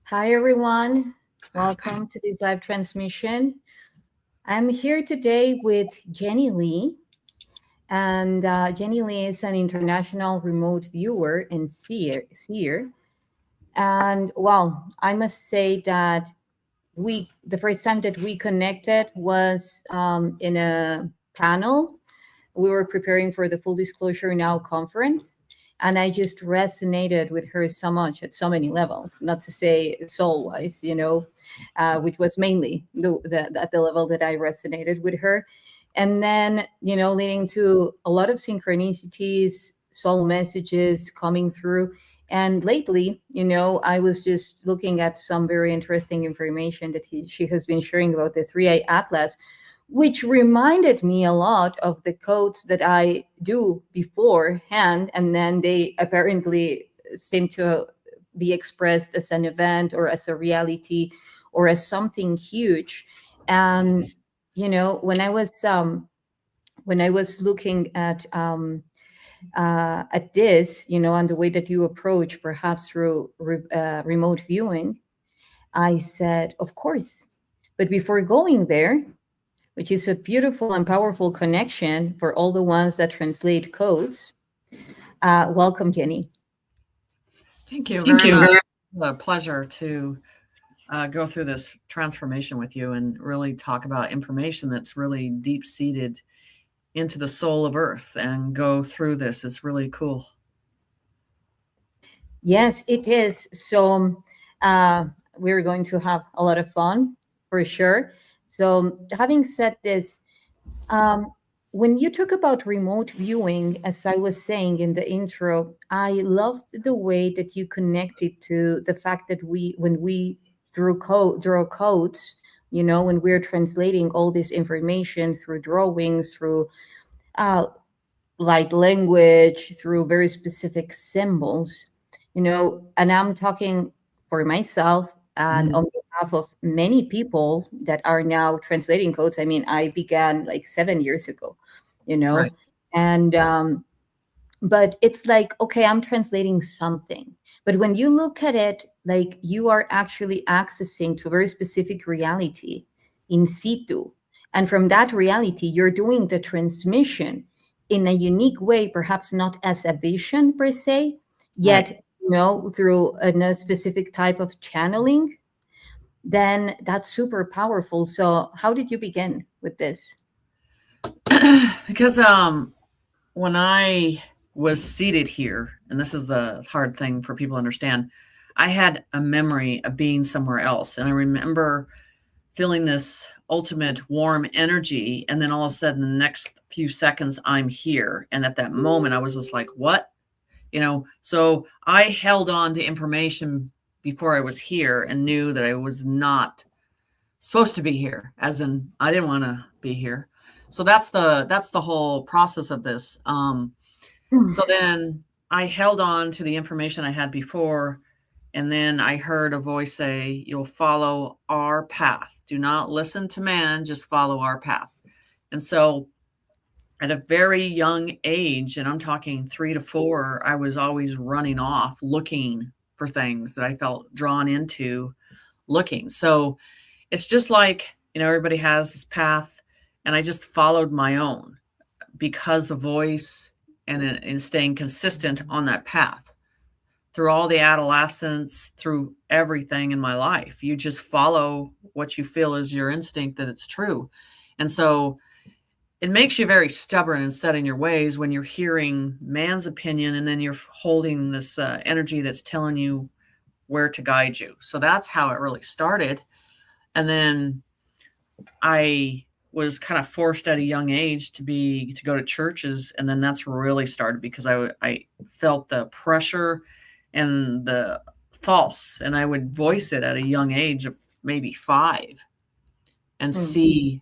Hi, everyone. Welcome to this live transmission. I'm here today with Jenny Lee. And Jenny Lee is an international remote viewer and seer. And well, I must say that the first time that we connected was in a panel. We were preparing for the Full Disclosure Now conference. And I just resonated with her so much at so many levels, not to say soul-wise, which was mainly at the level that I resonated with her. And then, leading to a lot of synchronicities, soul messages coming through. And lately, I was just looking at some very interesting information that she has been sharing about the 3i Atlas, which reminded me a lot of the codes that I do beforehand. And then they apparently seem to be expressed as an event or as a reality or as something huge. And, when I was looking at this, and the way that you approach perhaps through remote viewing, I said, of course. But before going there, which is a beautiful and powerful connection for all the ones that translate codes. Welcome, Jenny. Thank you very much. It's a pleasure to go through this transformation with you and really talk about information that's really deep-seated into the soul of Earth and go through this. It's really cool. Yes, it is. So we're going to have a lot of fun for sure. So having said this, when you talk about remote viewing, as I was saying in the intro, I loved the way that you connected to the fact that when we draw codes, when we're translating all this information through drawings, through light language, through very specific symbols, and I'm talking for myself and on behalf of many people that are now translating codes. I mean, I began like 7 years ago, Right. and but it's like, okay, I'm translating something. But when you look at it, like you are actually accessing to a very specific reality in situ. And from that reality, you're doing the transmission in a unique way, perhaps not as a vision per se, yet, through a specific type of channeling, then that's super powerful. So how did you begin with this? Because when I was seated here, and this is the hard thing for people to understand, I had a memory of being somewhere else. And I remember feeling this ultimate warm energy. And then all of a sudden, the next few seconds, I'm here. And at that moment, I was just like, what? So I held on to information before I was here and knew that I was not supposed to be here, as in I didn't want to be here. So that's the whole process of this. So then I held on to the information I had before, and then I heard a voice say, "You'll follow our path. Do not listen to man, just follow our path." And so at a very young age, and I'm talking 3 to 4, I was always running off looking for things that I felt drawn into looking. So it's just like, everybody has this path, and I just followed my own because the voice and staying consistent on that path through all the adolescence, through everything in my life. You just follow what you feel is your instinct that it's true. And so it makes you very stubborn and set in your ways when you're hearing man's opinion and then you're holding this energy that's telling you where to guide you. So that's how it really started. And then I was kind of forced at a young age to go to churches, and then that's really started because I felt the pressure and the false, and I would voice it at a young age of maybe 5 and see.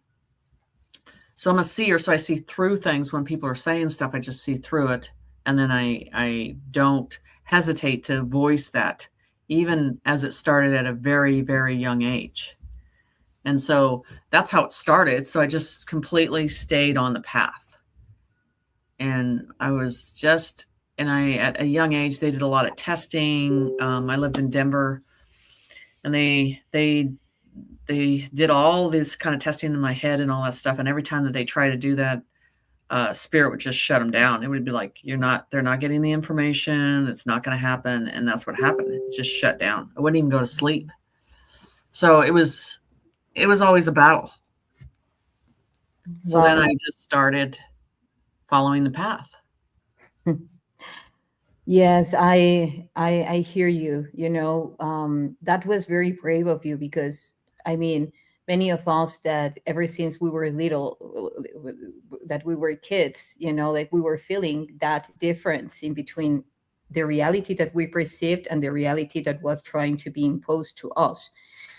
So I'm a seer, so I see through things. When people are saying stuff, I just see through it, and then I don't hesitate to voice that, even as it started at a very, very young age. And so that's how it started. So I just completely stayed on the path. And I was just, at a young age, they did a lot of testing. I lived in Denver, and they did all this kind of testing in my head and all that stuff. And every time that they try to do that, spirit would just shut them down. It would be like, they're not getting the information. It's not going to happen. And that's what happened. It just shut down. I wouldn't even go to sleep. So it was always a battle. So then I just started following the path. Yes, I hear you. That was very brave of you, because I mean, many of us that ever since we were little, that we were kids, like we were feeling that difference in between the reality that we perceived and the reality that was trying to be imposed to us.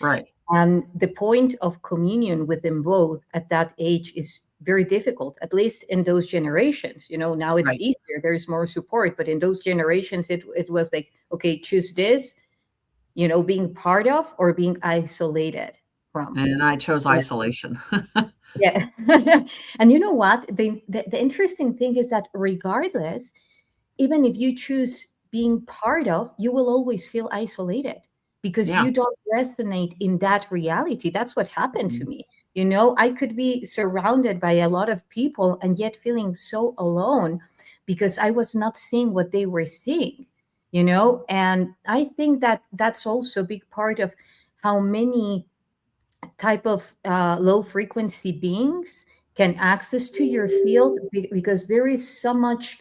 Right. And the point of communion with them both at that age is very difficult, at least in those generations. Now it's easier, there's more support, but in those generations it was like, okay, choose this, being part of or being isolated from. And I chose isolation. Yeah. And you know what, the interesting thing is that regardless, even if you choose being part of, you will always feel isolated, because you don't resonate in that reality. That's what happened to me. I could be surrounded by a lot of people and yet feeling so alone because I was not seeing what they were seeing, and I think that that's also a big part of how many type of low frequency beings can access to your field, because there is so much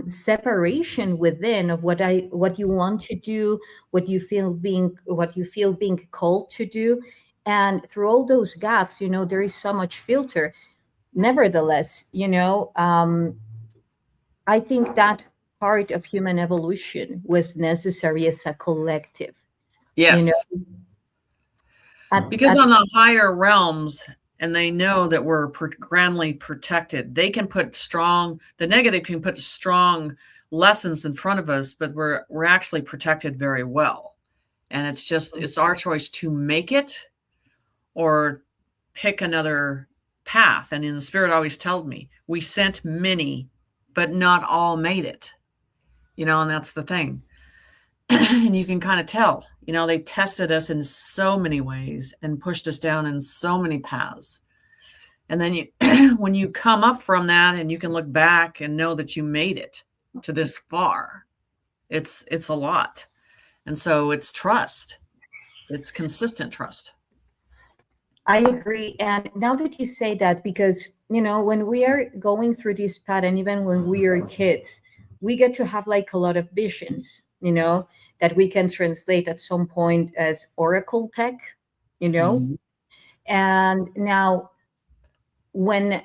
separation within of what you want to do, what you feel being called to do, and through all those gaps, there is so much filter. Nevertheless, I think that part of human evolution was necessary as a collective. Yes. Because on the higher realms, and they know that we're grandly protected, they can put the negative can put strong lessons in front of us, but we're actually protected very well. And it's our choice to make it or pick another path. And in the spirit always told me, we sent many, but not all made it. And that's the thing. And you can kind of tell, they tested us in so many ways and pushed us down in so many paths. And then when you come up from that and you can look back and know that you made it to this far, it's a lot. And so it's trust. It's consistent trust. I agree. And now that you say that, because, when we are going through this path, and even when we are kids, we get to have like a lot of visions, that we can translate at some point as oracle tech, Mm-hmm. And now when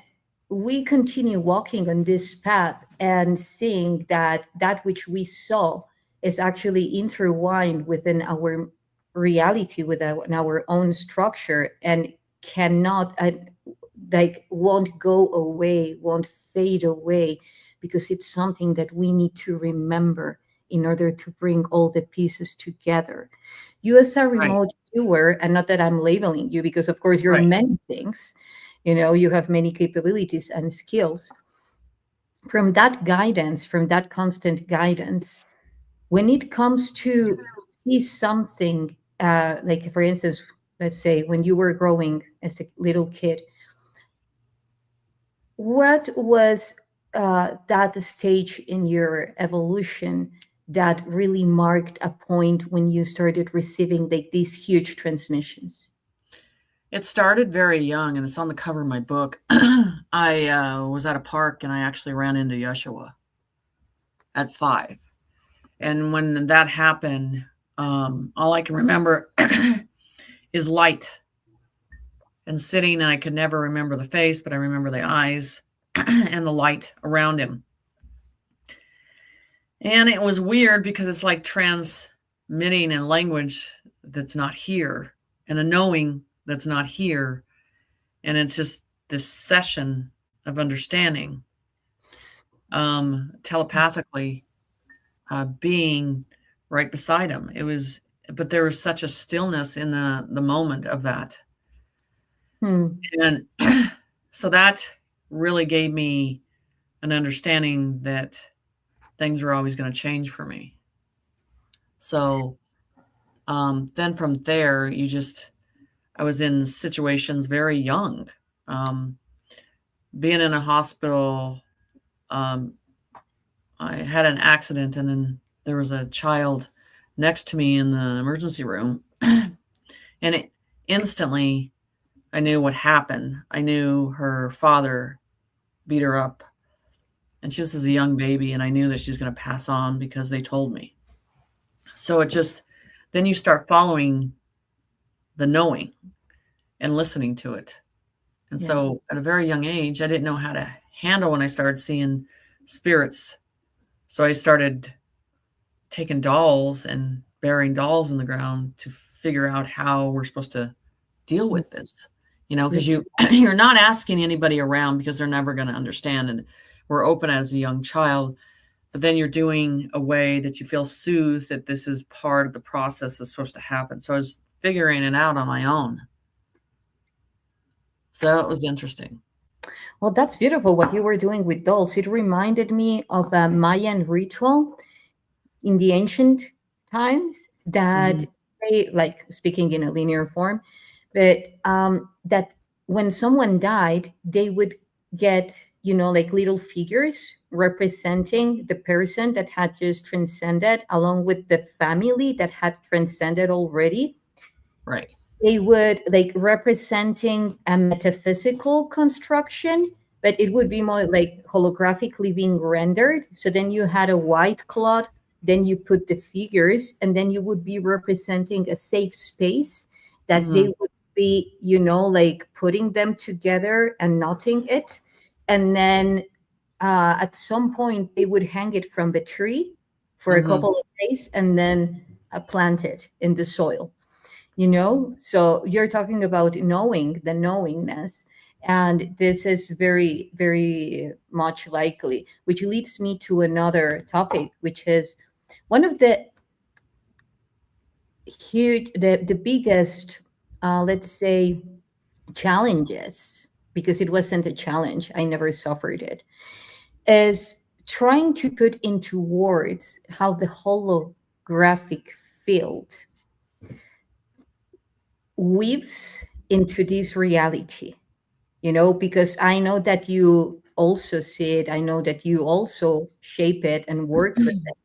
we continue walking on this path and seeing that which we saw is actually intertwined within our reality, within our own structure, and cannot won't go away, won't fade away, because it's something that we need to remember in order to bring all the pieces together. You as a remote viewer, and not that I'm labeling you, because of course you're many things, You have many capabilities and skills. From that guidance, from that constant guidance, when it comes to see something, like for instance, let's say when you were growing as a little kid, what was that stage in your evolution that really marked a point when you started receiving like these huge transmissions? It started very young, and it's on the cover of my book. I was at a park, and I actually ran into YssaH at 5. And when that happened, all I can remember is light and sitting, and I could never remember the face, but I remember the eyes and the light around him. And it was weird because it's like transmitting in language that's not here and a knowing that's not here. And it's just this session of understanding, telepathically, being right beside him. But there was such a stillness in the moment of that. And so that really gave me an understanding that things were always going to change for me. So then from there, I was in situations very young. Being in a hospital, I had an accident, and then there was a child next to me in the emergency room. And instantly, I knew what happened. I knew her father beat her up, and she was as a young baby, and I knew that she was going to pass on because they told me. So then you start following the knowing and listening to it. And so at a very young age, I didn't know how to handle when I started seeing spirits. So I started taking dolls and burying dolls in the ground to figure out how we're supposed to deal with this, because you're not asking anybody around because they're never going to understand. And we're open as a young child, but then you're doing a way that you feel soothed that this is part of the process that's supposed to happen. So I was figuring it out on my own. So it was interesting. Well, that's beautiful what you were doing with dolls. It reminded me of a Mayan ritual in the ancient times that they, like speaking in a linear form, but that when someone died, they would get, like little figures representing the person that had just transcended along with the family that had transcended already. Right. They would like representing a metaphysical construction, but it would be more like holographically being rendered. So then you had a white cloth, then you put the figures, and then you would be representing a safe space that they would be, like putting them together and knotting it. And then at some point, they would hang it from the tree for a couple of days and then plant it in the soil. So you're talking about knowing the knowingness, and this is very, very much likely, which leads me to another topic, which is one of the the biggest, let's say, challenges, because it wasn't a challenge, I never suffered it, is trying to put into words how the holographic field weaves into this reality, because I know that you also see it. I know that you also shape it and work with it.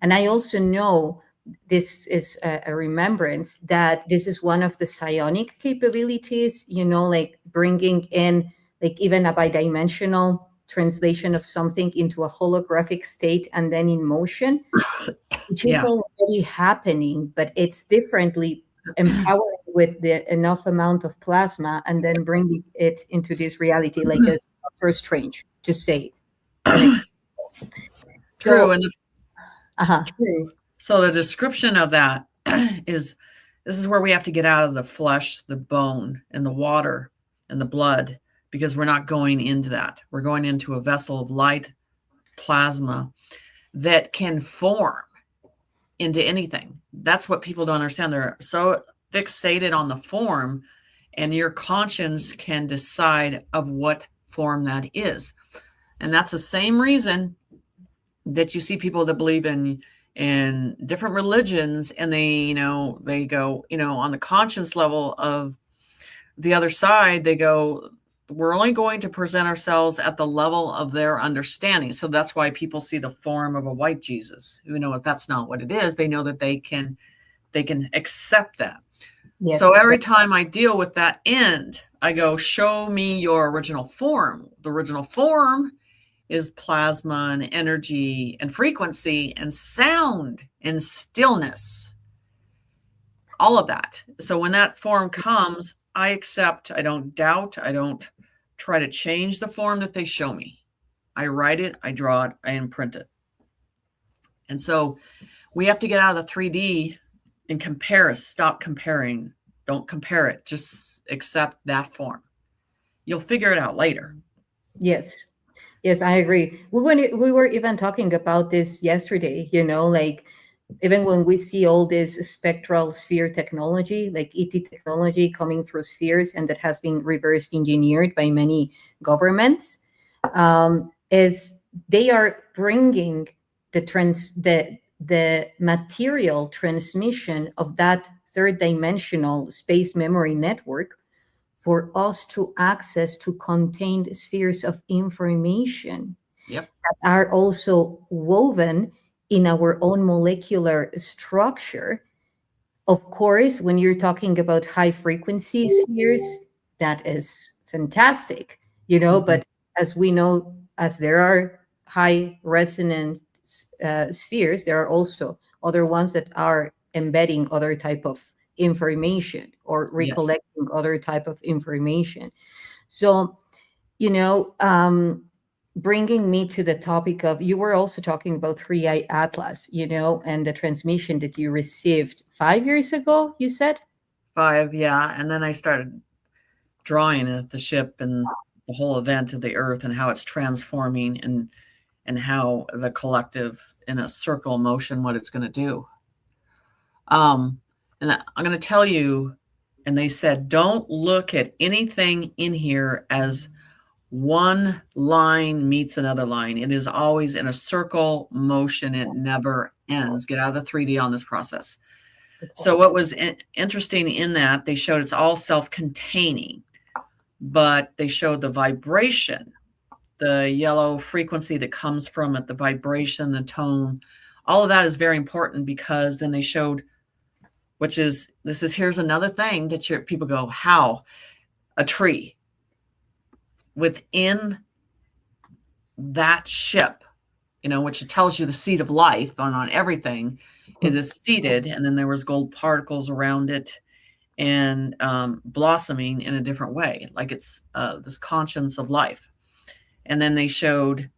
And I also know this is a remembrance that this is one of the psionic capabilities, like bringing in like even a bidimensional translation of something into a holographic state and then in motion, which is already happening, but it's differently empowered with the enough amount of plasma and then bringing it into this reality, like as Doctor Strange, to say an example. True. And True. So the description of that is, this is where we have to get out of the flesh, the bone, and the water and the blood, because we're not going into that. We're going into a vessel of light plasma that can form into anything. That's what people don't understand. They're so fixated on the form and your conscience can decide of what form that is. And that's the same reason that you see people that believe in different religions, and they go, on the conscience level of the other side, they go, we're only going to present ourselves at the level of their understanding. So that's why people see the form of a white Jesus. Who knows that's not what it is. They know that they can accept that. Yes, So every exactly. time I deal with that end, I go, show me your original form. The original form is plasma and energy and frequency and sound and stillness, all of that. So when that form comes, I accept, I don't doubt, I don't try to change the form that they show me. I write it, I draw it, I imprint it. And so we have to get out of the 3D and compare. Stop comparing. Don't compare it. Just accept that form. You'll figure it out later. Yes. Yes, I agree. We were even talking about this yesterday, like even when we see all this spectral sphere technology, like ET technology coming through spheres, and that has been reverse engineered by many governments, is they are bringing the material transmission of that third dimensional space memory network for us to access to contained spheres of information Yep. that are also woven in our own molecular structure. Of course, when you're talking about high frequency spheres, that is fantastic, Mm-hmm. but as we know, as there are high resonant spheres, there are also other ones that are embedding other type of information or Yes. recollecting other type of information. So, you know, um, bringing me to the topic of, you were also talking about 3i Atlas, and the transmission that you received 5 years ago, you said? 5, yeah. And then I started drawing at the ship and the whole event of the Earth and how it's transforming and how the collective in a circle motion, what it's going to do. And I'm going to tell you, and they said, don't look at anything in here as one line meets another line. It is always in a circle motion. It never ends. Get out of the 3D on this process. So what was interesting in that, they showed it's all self-containing, but they showed the vibration, the yellow frequency that comes from it, the vibration, the tone, all of that is very important, because then they showed, here's another thing that people go, how? A tree within that ship, which tells you the seed of life on everything, it is seated, and then there was gold particles around it and blossoming in a different way, like it's this conscience of life. And then they showed,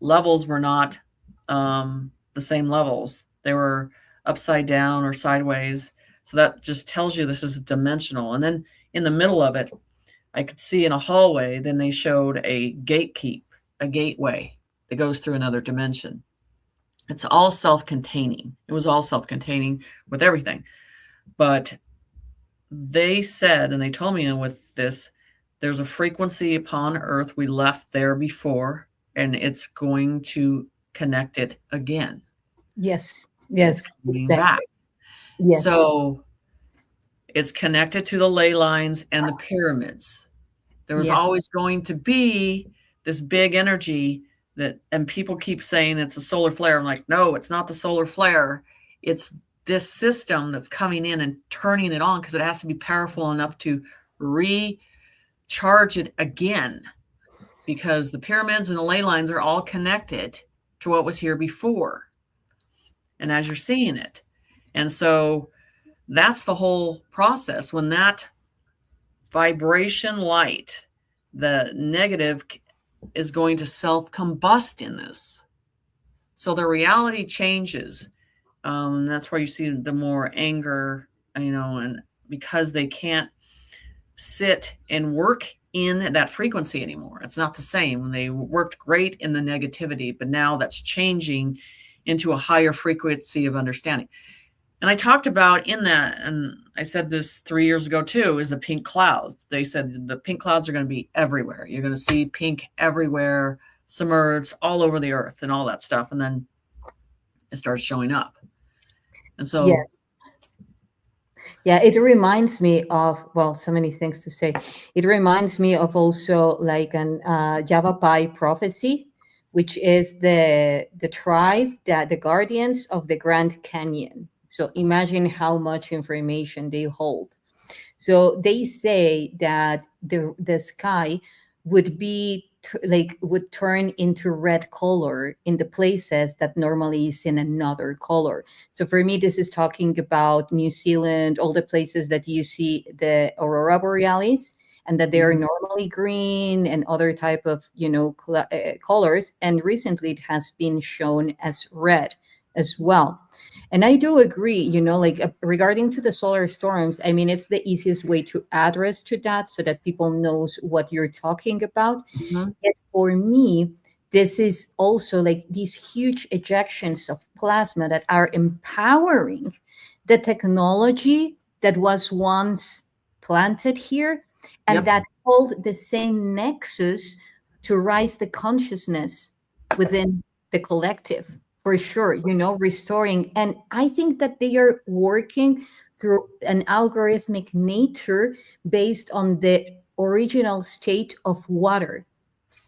levels were not the same levels. They were upside down or sideways. So that just tells you this is dimensional. And then in the middle of it, I could see in a hallway, then they showed a gateway that goes through another dimension. It's all self-containing. It was all self-containing with everything. But they said, and they told me with this, there's a frequency upon Earth. We left there before, and it's going to connect it again. Yes, It's yes, coming back. exactly. Yes. So it's connected to the ley lines and the pyramids. There was Yes. always going to be this big energy and people keep saying it's a solar flare. I'm like, no, it's not the solar flare. It's this system that's coming in and turning it on, because it has to be powerful enough to recharge it again, because the pyramids and the ley lines are all connected to what was here before. And as you're seeing it. And so that's the whole process. When that vibration light, the negative, is going to self-combust in this. So the reality changes. That's where you see the more anger, and because they can't sit and work in that frequency anymore. It's not the same. They worked great in the negativity, but now that's changing into a higher frequency of understanding. And I talked about in that, and I said this 3 years ago too, is the pink clouds. They said the pink clouds are going to be everywhere. You're going to see pink everywhere, submerged all over the earth and all that stuff. And then it starts showing up. And Yeah. so, Yeah, it reminds me of, well, so many things to say. It reminds me of also like an Yavapai prophecy, which is the tribe that the guardians of the Grand Canyon. So imagine how much information they hold. So they say that the sky would be like would turn into red color in the places that normally is in another color. So for me, this is talking about New Zealand, all the places that you see the aurora borealis, and that they are mhm, normally green and other type of colors. And recently, it has been shown as red as well. And I do agree, like regarding to the solar storms, I mean, it's the easiest way to address to that so that people knows what you're talking about. mhm, Yet for me, this is also like these huge ejections of plasma that are empowering the technology that was once planted here and yep, that hold the same nexus to rise the consciousness within the collective, for sure, restoring. And I think that they are working through an algorithmic nature based on the original state of water,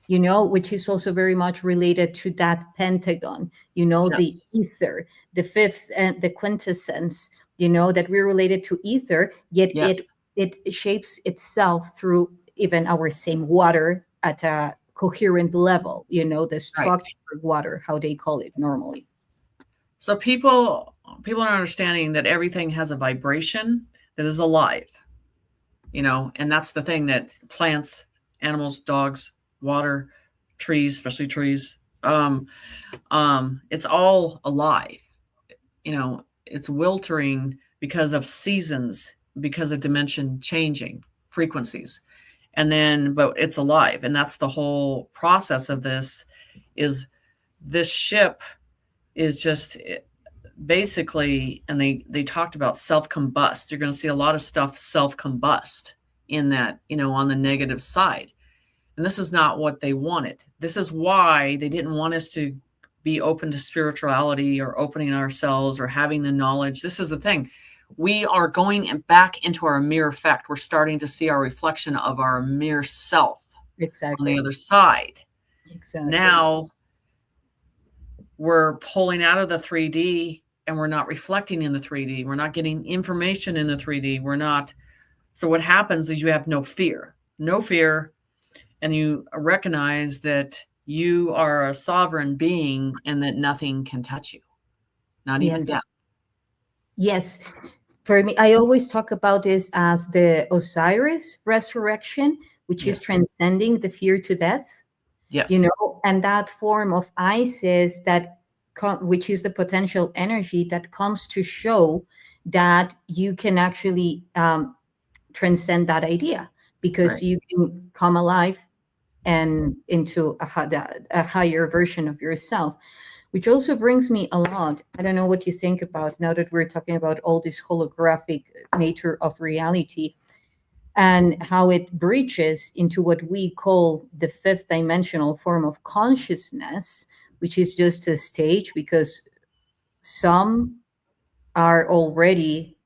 which is also very much related to that pentagon, the yes, ether, the fifth and the quintessence, that we're related to ether, yet yes, it shapes itself through even our same water at a coherent level, the right. structured water, how they call it normally. So people are understanding that everything has a vibration that is alive, and that's the thing that plants, animals, dogs, water, trees, especially trees, it's all alive. It's wiltering because of seasons, because of dimension changing frequencies, and then but it's alive, and that's the whole process of this. Is this ship is just basically, and they talked about self combust. You're going to see a lot of stuff self combust in that, on the negative side. And this is not what they wanted. This is why they didn't want us to be open to spirituality or opening ourselves or having the knowledge. This is the thing. We are going back into our mirror effect. We're starting to see our reflection of our mere self on the Exactly. other side. Exactly. Now we're pulling out of the 3D and we're not reflecting in the 3D. We're not getting information in the 3D. We're not. So what happens is you have no fear. No fear, and you recognize that you are a sovereign being and that nothing can touch you, not even Yes. death. Yes. For me, I always talk about this as the Osiris resurrection, which is Yes. transcending the fear to death, Yes. and that form of Isis that which is the potential energy that comes to show that you can actually transcend that idea because Right. you can come alive and into a higher version of yourself, which also brings me a lot. I don't know what you think about now that we're talking about all this holographic nature of reality and how it breaches into what we call the fifth dimensional form of consciousness, which is just a stage because some are already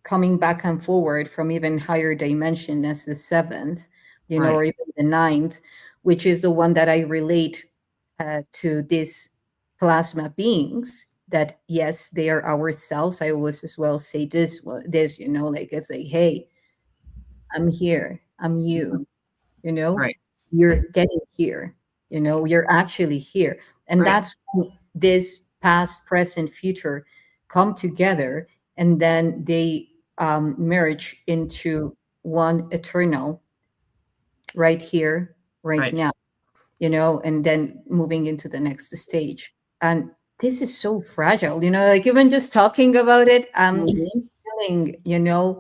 coming back and forward from even higher dimension as the seventh, or Right. even the ninth, which is the one that I relate to these plasma beings. That yes, they are ourselves. I always as well say this, like it's like, hey, I'm here, I'm Mhm. you, you know, Right. you're getting here, you're actually here, and Right. that's when this past, present, future come together, and then they merge into one eternal right here, right Right. now, and then moving into the next stage. And this is so fragile, like even just talking about it, I'm Mhm. feeling,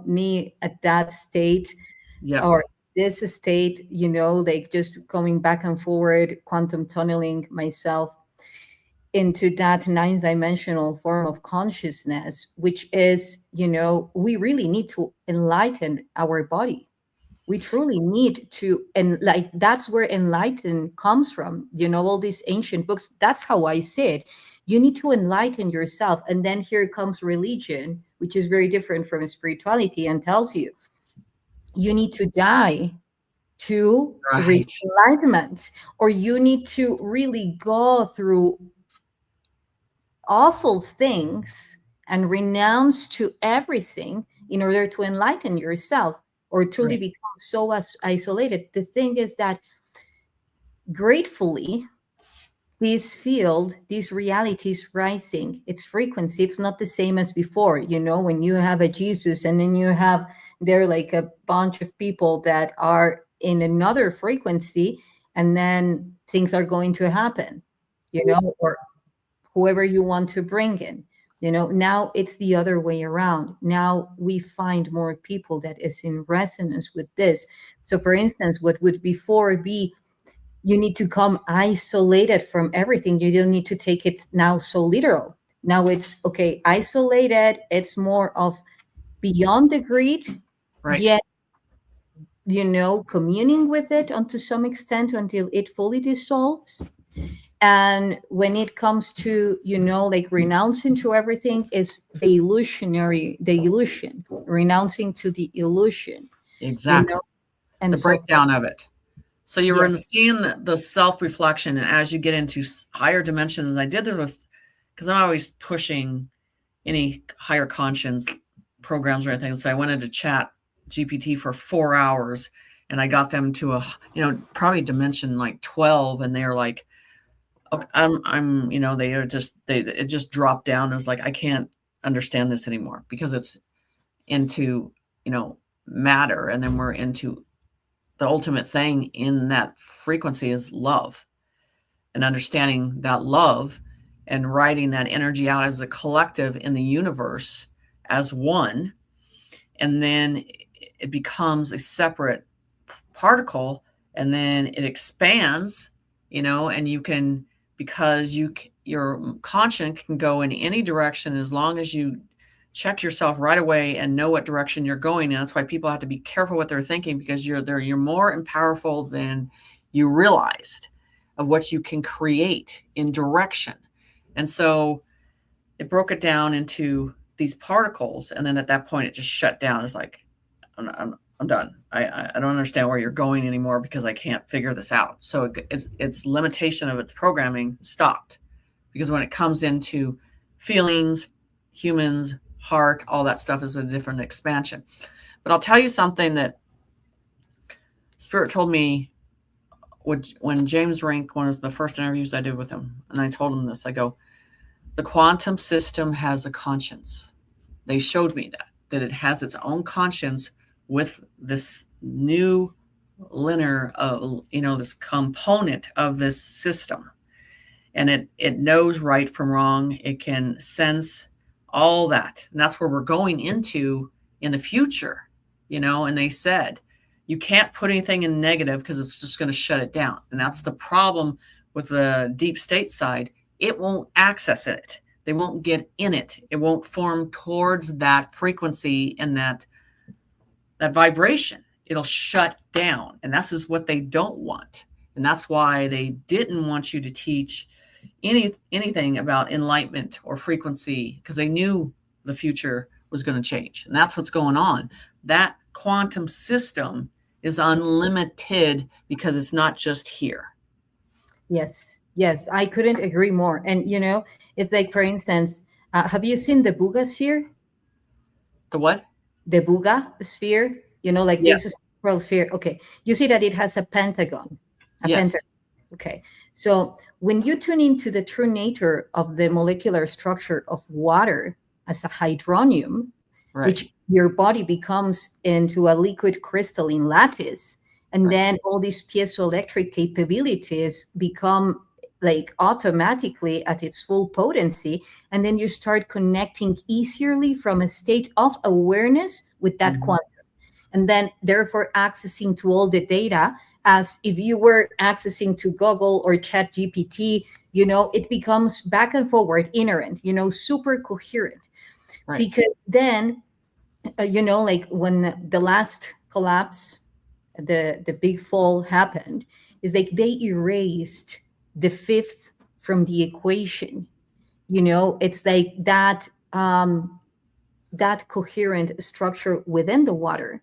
me at that state Yep. or this state, like just coming back and forward, quantum tunneling myself. into that ninth dimensional form of consciousness, which is, we really need to enlighten our body. We truly need to, and like that's where enlighten comes from, all these ancient books. That's how I see it. You need to enlighten yourself, and then here comes religion, which is very different from spirituality, and tells you you need to die to reach Right. enlightenment, or you need to really go through awful things and renounce to everything in order to enlighten yourself, or truly Right. become so isolated. The thing is that, gratefully, this field, this reality is rising. Its frequency, it's not the same as before. When you have a Jesus, and then you have there like a bunch of people that are in another frequency, and then things are going to happen, or whoever you want to bring in. Now it's the other way around. Now we find more people that is in resonance with this. So for instance, what would before be, you need to come isolated from everything, you don't need to take it now so literal. Now it's okay, isolated, it's more of beyond the greed, Right. yet communing with it unto some extent until it fully dissolves. And when it comes to like renouncing to everything, is the illusion, renouncing to the illusion, you Exactly. know and The so forth. breakdown of it. So you Yes. were seeing the self reflection, and as you get into higher dimensions, I did this with, because I'm always pushing any higher conscience programs or anything. So I went into Chat GPT for 4 hours, and I got them to a probably dimension like 12, and they're like, okay, they are just it just dropped down. It was like, I can't understand this anymore because it's into matter, and then we're into the ultimate thing in that frequency is love, and understanding that love and writing that energy out as a collective in the universe as one. And then it becomes a separate particle, and then it expands, and you can, because your conscience can go in any direction as long as you check yourself right away and know what direction you're going. And that's why people have to be careful what they're thinking, because you're more powerful than you realized of what you can create in direction. And so it broke it down into these particles, and then at that point it just shut down. It's like, I'm done. I don't understand where you're going anymore because I can't figure this out. So its limitation of its programming stopped, because when it comes into feelings, humans, heart, all that stuff is a different expansion. But I'll tell you something that Spirit told me when James Rink, one of the first interviews I did with him, and I told him this. I go, the quantum system has a conscience. They showed me that it has its own conscience with this new linear, this component of this system. And it knows right from wrong. It can sense all that. And that's where we're going into in the future, and they said, you can't put anything in negative because it's just going to shut it down. And that's the problem with the deep state side. It won't access it. They won't get in it. It won't form towards that frequency and that vibration. It'll shut down. And that's just what they don't want. And that's why they didn't want you to teach anything about enlightenment or frequency, because they knew the future was going to change. And that's what's going on. That quantum system is unlimited because it's not just here. Yes, yes, I couldn't agree more. And it's like, for instance, have you seen the Buga sphere? The what? The Buga sphere, like this Yes. is world sphere. Okay, you see that it has a pentagon, a Yes. pentagon. Okay, so when you tune into the true nature of the molecular structure of water as a hydronium, Right. which your body becomes into a liquid crystalline lattice, and Right. then all these piezoelectric capabilities become like automatically at its full potency, and then you start connecting easily from a state of awareness with that Mhm. quantum, and then therefore accessing to all the data as if you were accessing to Google or Chat GPT, it becomes back and forward inherent, super coherent. Right. Because then, like when the last collapse, the big fall happened, is like they erased the fifth from the equation. It's like that coherent structure within the water,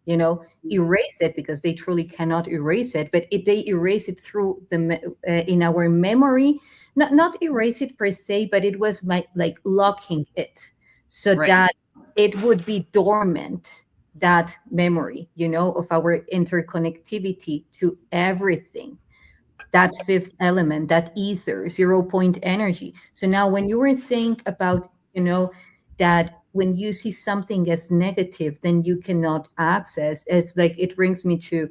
erase it, because they truly cannot erase it, but they erase it through in our memory. Not erase it per se, but it was like locking it, so Right. that it would be dormant, that memory, of our interconnectivity to everything, that fifth element, that ether, 0 point energy. So now when you were saying about, that when you see something as negative, then you cannot access, it's like it brings me to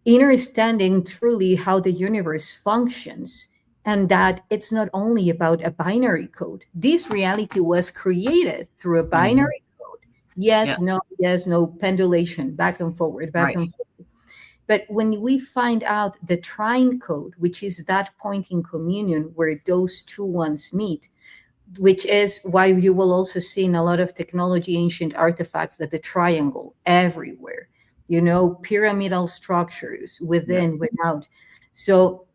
understanding truly how the universe functions, and that it's not only about a binary code. This reality was created through a Mhm. binary code. Yes, Yes. no, yes, no, pendulation, back and forward, back Right. and forward. But when we find out the trine code, which is that point in communion where those two ones meet, which is why you will also see in a lot of technology ancient artifacts that the triangle everywhere, pyramidal structures within, Yes. without. So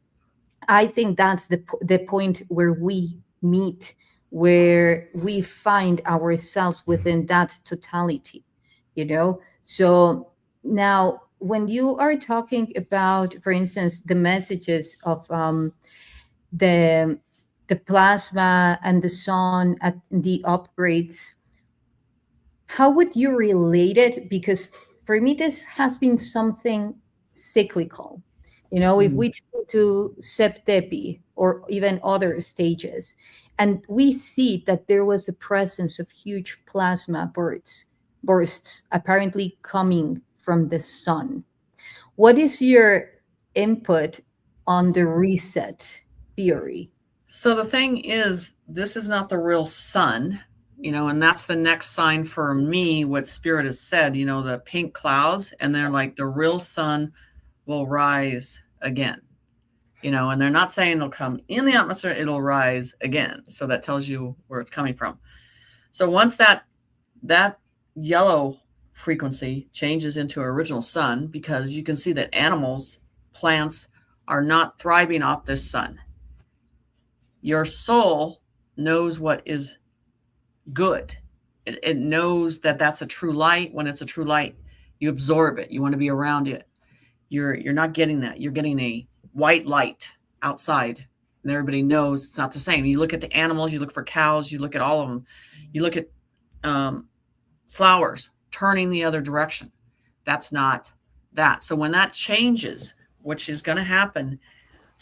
I think that's the point where we meet, where we find ourselves within that totality, So now, when you are talking about, for instance, the messages of the the plasma and the sun at the upgrades, how would you relate it? Because for me, this has been something cyclical. If Mhm. we go to Septepi or even other stages, and we see that there was the presence of huge plasma bursts apparently coming from the sun. What is your input on the reset theory? So the thing is, this is not the real sun, and that's the next sign for me. What Spirit has said, the pink clouds, and they're like the real sun will rise again, and they're not saying it'll come in the atmosphere, it'll rise again. So that tells you where it's coming from. So once that yellow frequency changes into original sun, because you can see that animals, plants are not thriving off this sun. Your soul knows what is good. It knows that that's a true light. When it's a true light, you absorb it. You want to be around it. You're not getting that. You're getting a white light outside, and everybody knows it's not the same. You look at the animals. You look for cows. You look at all of them. You look at um, flowers turning the other direction. That's not that. So when that changes, which is going to happen,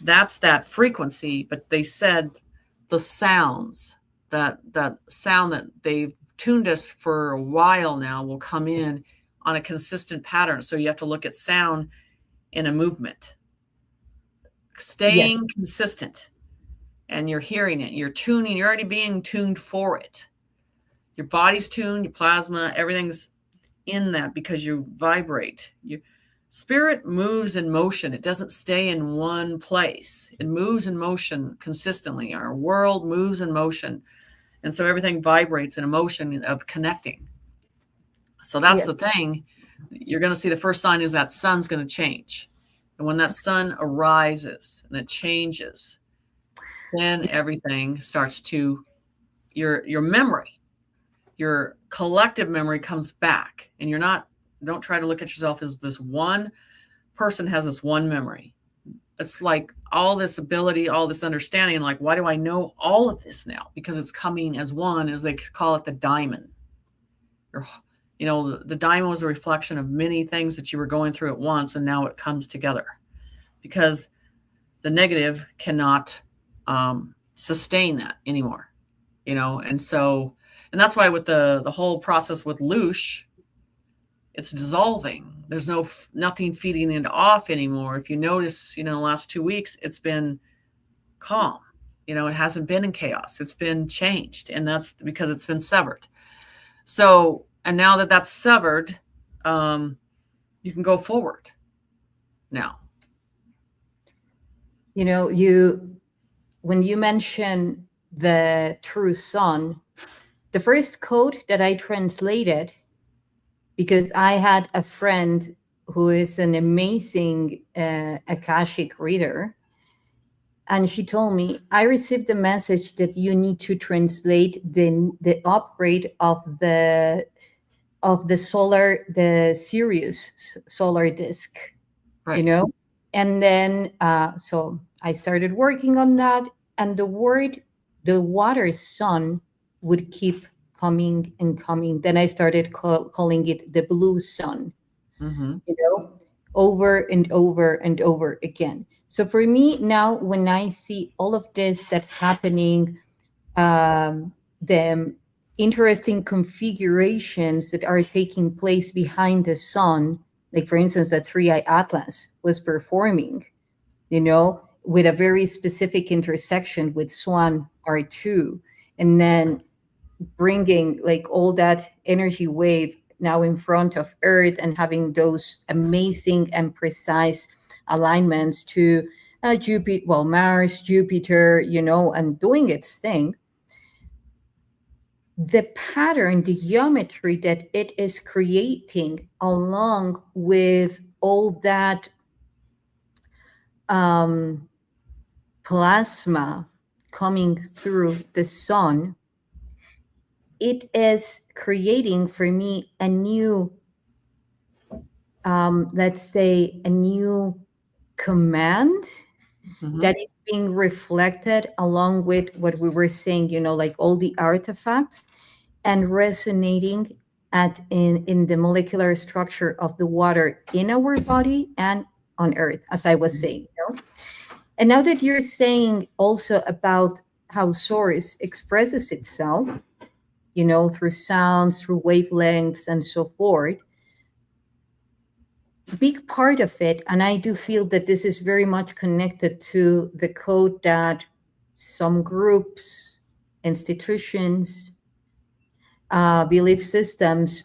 that's that frequency. But they said the sounds, that sound that they've tuned us for a while now, will come in on a consistent pattern. So you have to look at sound in a movement, Yes. staying consistent, and you're hearing it. You're tuning. You're already being tuned for it. Your body's tuned. Your plasma, everything's in that because you vibrate. Your spirit moves in motion. It doesn't stay in one place. It moves in motion consistently. Our world moves in motion. And so everything vibrates in a motion of connecting. So that's the Yes. thing. You're going to see the first sign is that sun's going to change. And when that sun arises and it changes, then everything starts to your memory, your collective memory comes back. And don't try to look at yourself as this one person has this one memory. It's like all this ability, all this understanding, like, why do I know all of this now? Because it's coming as one, as they call it, the diamond. Or, the diamond was a reflection of many things that you were going through at once, and now it comes together because the negative cannot sustain that anymore, and that's why with the whole process with Loosh, it's dissolving. There's nothing feeding it off anymore. If you notice, the last 2 weeks, it's been calm. It hasn't been in chaos. It's been changed, and that's because it's been severed. So, and now that that's severed, you can go forward now. You when you mention the true sun, the first code that I translated, because I had a friend who is an amazing Akashic reader, and she told me, I received a message that you need to translate the upgrade of the Sirius solar disk, you Right. know. And then so I started working on that, and the water sun would keep coming and coming. Then I started calling it the blue sun, Mm-hmm. you know, over and over and over again. So for me now, when I see all of this that's happening, the interesting configurations that are taking place behind the sun, like for instance, the three-eye atlas was performing, with a very specific intersection with Swan R2, and then bringing like all that energy wave now in front of Earth and having those amazing and precise alignments to Jupiter, well, Mars, Jupiter, and doing its thing. The pattern, the geometry that it is creating, along with all that um, plasma coming through the sun, it is creating for me a new, let's say, a new command Mm-hmm. that is being reflected along with what we were saying, like all the artifacts and resonating in the molecular structure of the water in our body and on Earth, as I was saying. And now that you're saying also about how source expresses itself, through sounds, through wavelengths, and so forth, big part of it, and I do feel that this is very much connected to the code that some groups, institutions, belief systems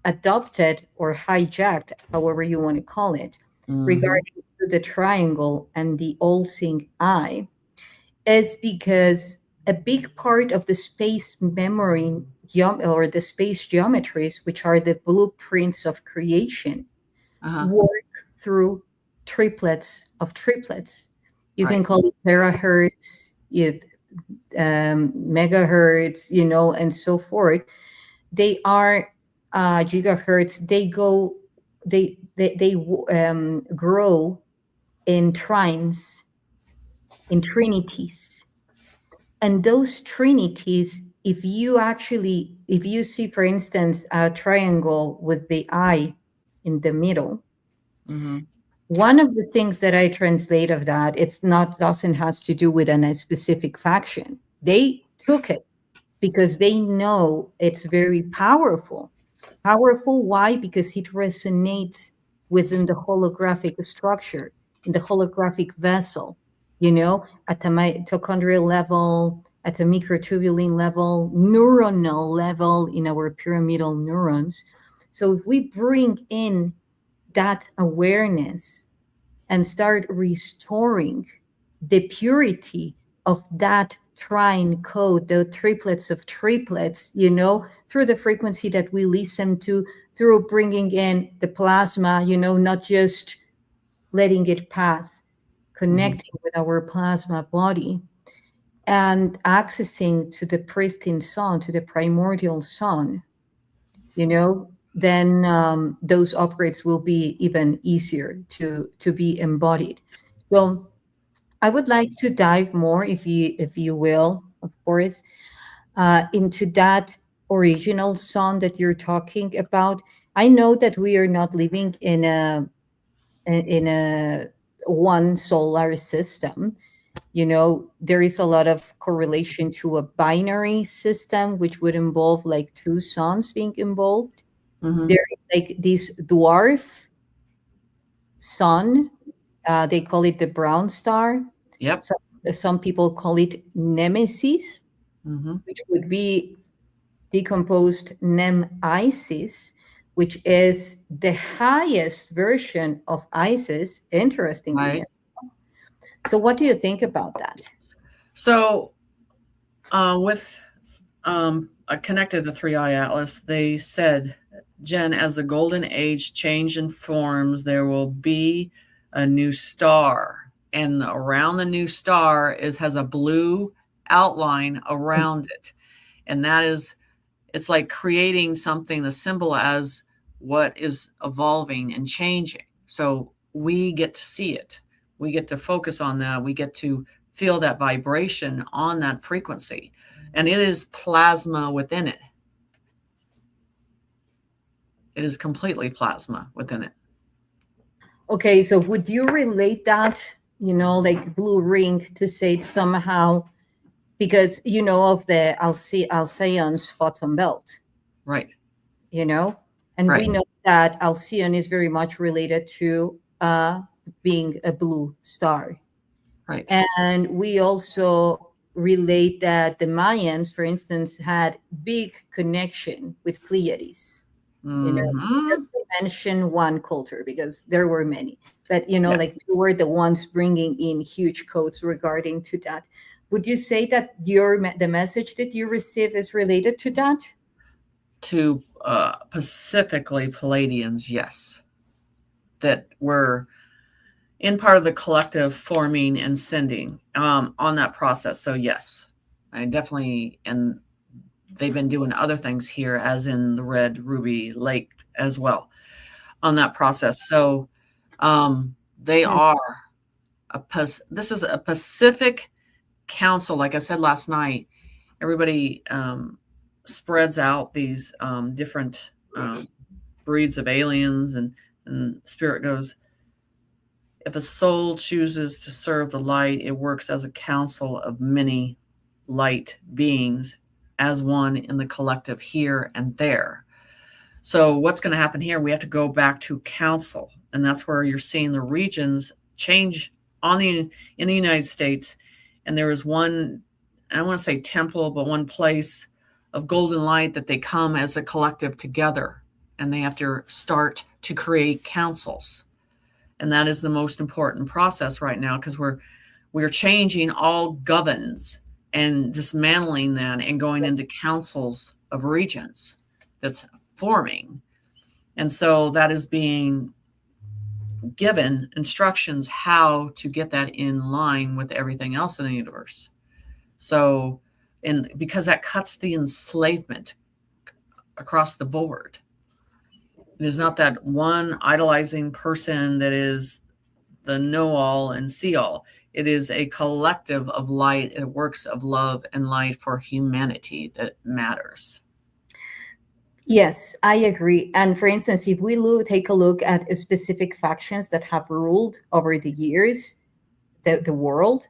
adopted or hijacked, however you want to call it, Mm-hmm. regarding to the triangle and the all-seeing eye, is because a big part of the space memory or the space geometries, which are the blueprints of creation, Uh-huh. work through triplets of triplets. You can Right. call it terahertz, megahertz, and so forth. They are gigahertz. They grow in trines, in trinities. And those trinities, if you see, for instance, a triangle with the eye in the middle, Mm-hmm. one of the things that I translate of that, it's not doesn't has to do with a specific faction. They took it because they know it's very powerful. Powerful, why? Because it resonates within the holographic structure, in the holographic vessel, at the mitochondrial level, at the microtubule level, neuronal level, in our pyramidal neurons. So if we bring in that awareness and start restoring the purity of that trine code, the triplets of triplets, through the frequency that we listen to, through bringing in the plasma, not just letting it pass, Mm-hmm. connecting with our plasma body and accessing to the pristine sun, to the primordial sun, then those upgrades will be even easier to be embodied. So I would like to dive more, if you will, of course, into that original sun that you're talking about. I know that we are not living in a one solar system. There is a lot of correlation to a binary system, which would involve like two suns being involved. Mm-hmm. There is like this dwarf sun. They call it the brown star. Yep. Some people call it nemesis, Mm-hmm. which would be decomposed nem-isis, which is the highest version of Isis, interestingly. Right. So what do you think about that? So, with connected the Three Eye Atlas, they said, Jen, as the golden age change in forms, there will be a new star, and around the new star is has a blue outline around it, and that is it's like creating something the symbol as what is evolving and changing. So we get to see it. We get to focus on that. We get to feel that vibration on that frequency. And it is plasma within it. It is completely plasma within it. Okay, so would you relate that, like blue ring, to say it somehow, because you know of the Alcyon photon belt, Right. you know, and we Right. know that Alcyon is very much related to being a blue star. Right. And we also relate that the Mayans, for instance, had big connection with Pleiades. Just Mm-hmm. to mention one culture because there were many, but Yeah. like they were the ones bringing in huge codes regarding to that. Would you say that the message that you receive is related to that? To Pacifically Palladians, yes. That were in part of the collective forming and sending on that process. So yes, I definitely, and they've been doing other things here, as in the Red Ruby Lake as well, on that process. So they Hmm. are this is a Pacific Council. Like I said last night, everybody spreads out these different breeds of aliens, and spirit goes, if a soul chooses to serve the light, it works as a council of many light beings as one in the collective here and there. So, what's going to happen here? We have to go back to council, and that's where you're seeing the regions change in the United States. And there is one, I don't want to say temple, but one place of golden light that they come as a collective together, and they have to start to create councils, and that is the most important process right now, because we're changing all governs and dismantling that and going into councils of regions that's forming. And so that is being given instructions how to get that in line with everything else in the universe. So, and because that cuts the enslavement across the board, it is not that one idolizing person that is the know all and see all. It is a collective of light, it works of love and light for humanity that matters. Yes, I agree. And for instance, if we take a look at specific factions that have ruled over the years the world,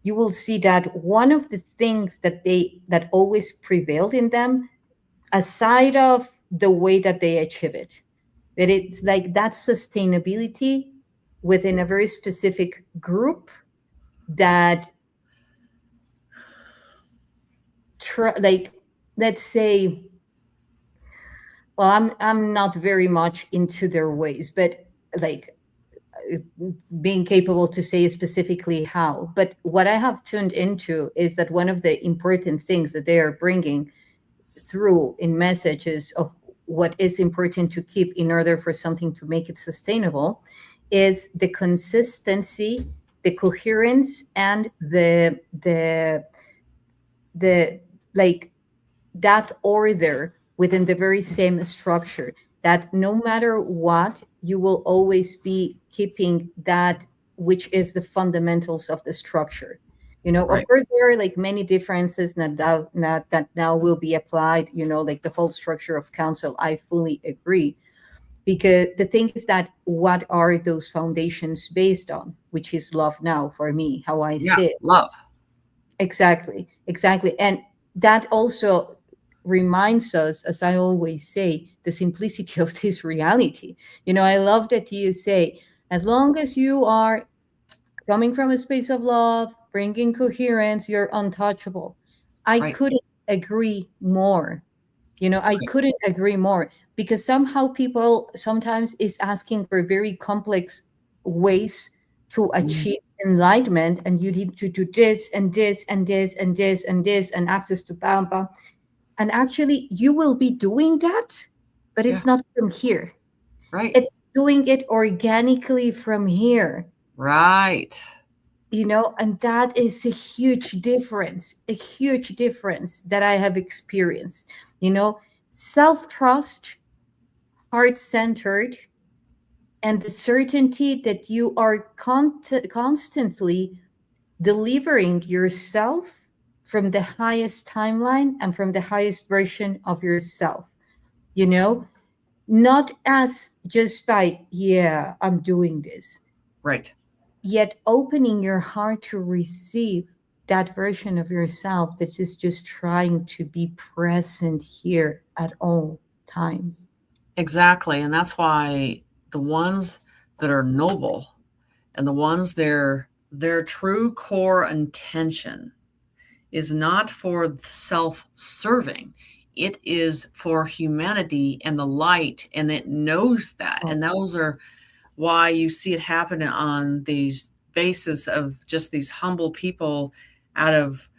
you will see that one of the things that always prevailed in them, aside of the way that they achieve it, but it's like that sustainability within a very specific group that like, let's say, well, I'm not very much into their ways, but like being capable to say specifically how. But what I have tuned into is that one of the important things that they are bringing through in messages of what is important to keep in order for something to make it sustainable is the consistency, the coherence, and the like that order within the very same structure, that no matter what, you will always be keeping that which is the fundamentals of the structure. Of Right. course there are like many differences that now will be applied, like the whole structure of council. I fully agree, because the thing is that what are those foundations based on, which is love now for me, how I Yeah. see it. Love. Exactly, exactly. And that also reminds us, as I always say, the simplicity of this reality. I love that you say, as long as you are coming from a space of love, bringing coherence, you're untouchable. I Right. couldn't agree more. I Right. couldn't agree more, because somehow people sometimes is asking for very complex ways to Mhm. achieve enlightenment, and you need to do this and this and this and this and this and access to bam bam. And actually, you will be doing that, but Yeah. it's not from here. Right. It's doing it organically from here, Right. and that is a huge difference that I have experienced. You know, self trust, heart centered, and the certainty that you are constantly delivering yourself from the highest timeline and from the highest version of yourself, you know, not as just by, yeah, I'm doing this, Right. yet opening your heart to receive that version of yourself that is just trying to be present here at all times. Exactly. And that's why the ones that are noble and the ones their true core intention is not for self-serving. It is for humanity and the light, and it knows that. Oh, And those are why you see it happen on these bases of just these humble people out of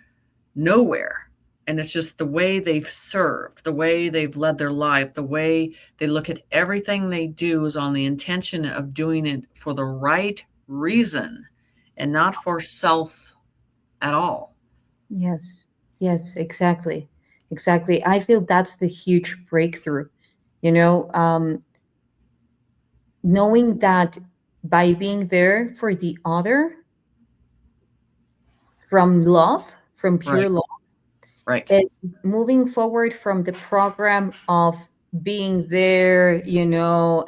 nowhere. And it's just the way they've served, the way they've led their life, the way they look at everything they do is on the intention of doing it for the right reason and not for self at all. yes, yes, exactly. Exactly. I feel that's the huge breakthrough, you know, knowing that by being there for the other from love, from pure Right, love, right. is moving forward from the program of being there,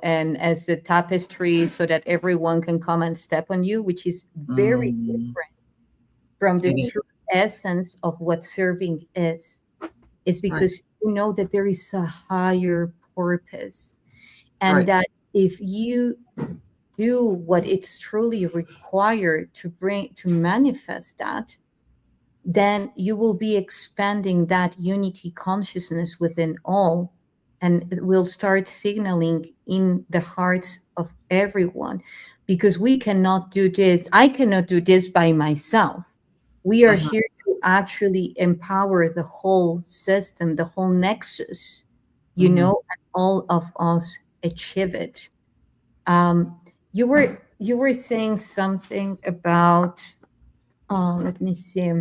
and as a tapestry so that everyone can come and step on you, which is very Mm, different from the it is. true essence of what serving is Right, because you know that there is a higher purpose, and right. that if you do what it's truly required to manifest that, then you will be expanding that unity consciousness within all, and it will start signaling in the hearts of everyone, because we cannot do this, I cannot do this by myself. We are Uh-huh. here to actually empower the whole system, the whole nexus, Mhm. and all of us achieve it. um, you were saying something about, let me see,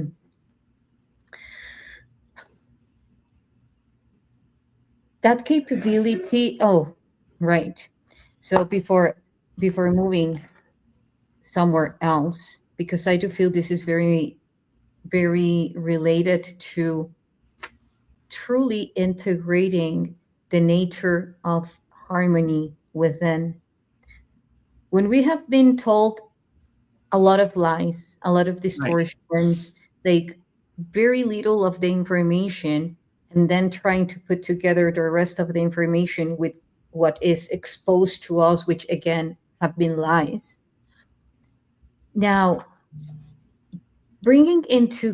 that capability. Oh, right. So before moving somewhere else, because I do feel this is very, very related to truly integrating the nature of harmony within. When we have been told a lot of lies, a lot of Right. distortions, like very little of the information, and then trying to put together the rest of the information with what is exposed to us, which again have been lies. Now, bringing into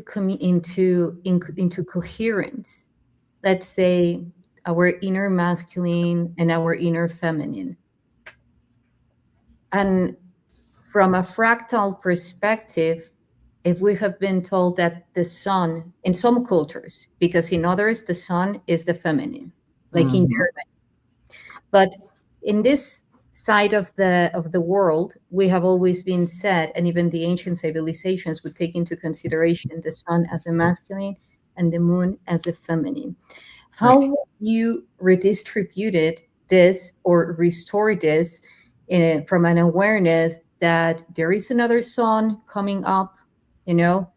coherence, let's say our inner masculine and our inner feminine, and from a fractal perspective, if we have been told that the sun, in some cultures, because in others the sun is the feminine, like in Mhm. Germany, but in this side of the world, we have always been said, and even the ancient civilizations would take into consideration the sun as a masculine and the moon as a feminine. Right. How you redistributed this or restore this, from an awareness that there is another sun coming up, you know,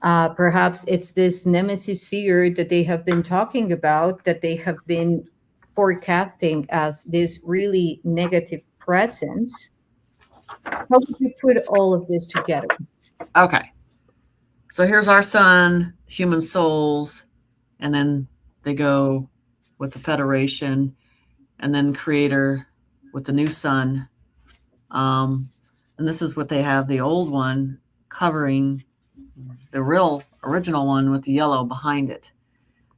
perhaps it's this nemesis figure that they have been talking about, that they have been forecasting as this really negative presence. How would you put all of this together? Okay. So here's our sun, human souls, and then they go with the Federation, and then Creator with the new sun. Um, and this is what they have the old one covering the real original one with the yellow behind it.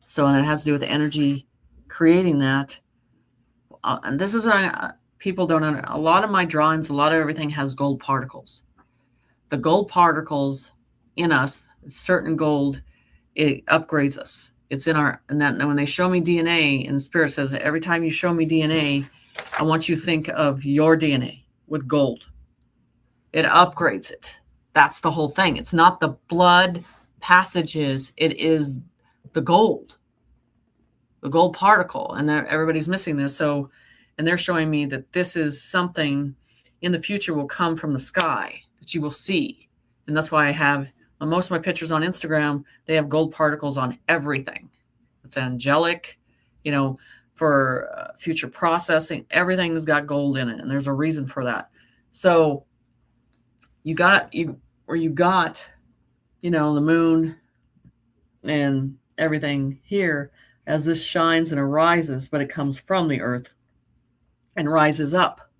So, and it has to do with the energy creating that. And this is what people don't know. A lot of my drawings, a lot of everything has gold particles. the gold particles in us, certain gold, it upgrades us. It's in our, and that when they show me DNA, and the spirit says, every time you show me DNA, I want you to think of your DNA with gold. It upgrades it. That's the whole thing. It's not the blood passages, it is the gold particle. And everybody's missing this. So, and they're showing me that this is something in the future will come from the sky that you will see. And that's why I have on most of my pictures on Instagram, they have gold particles on everything. It's angelic, for future processing. Everything's got gold in it, and there's a reason for that. So you got, the moon and everything here as this shines and arises, but it comes from the earth and rises up.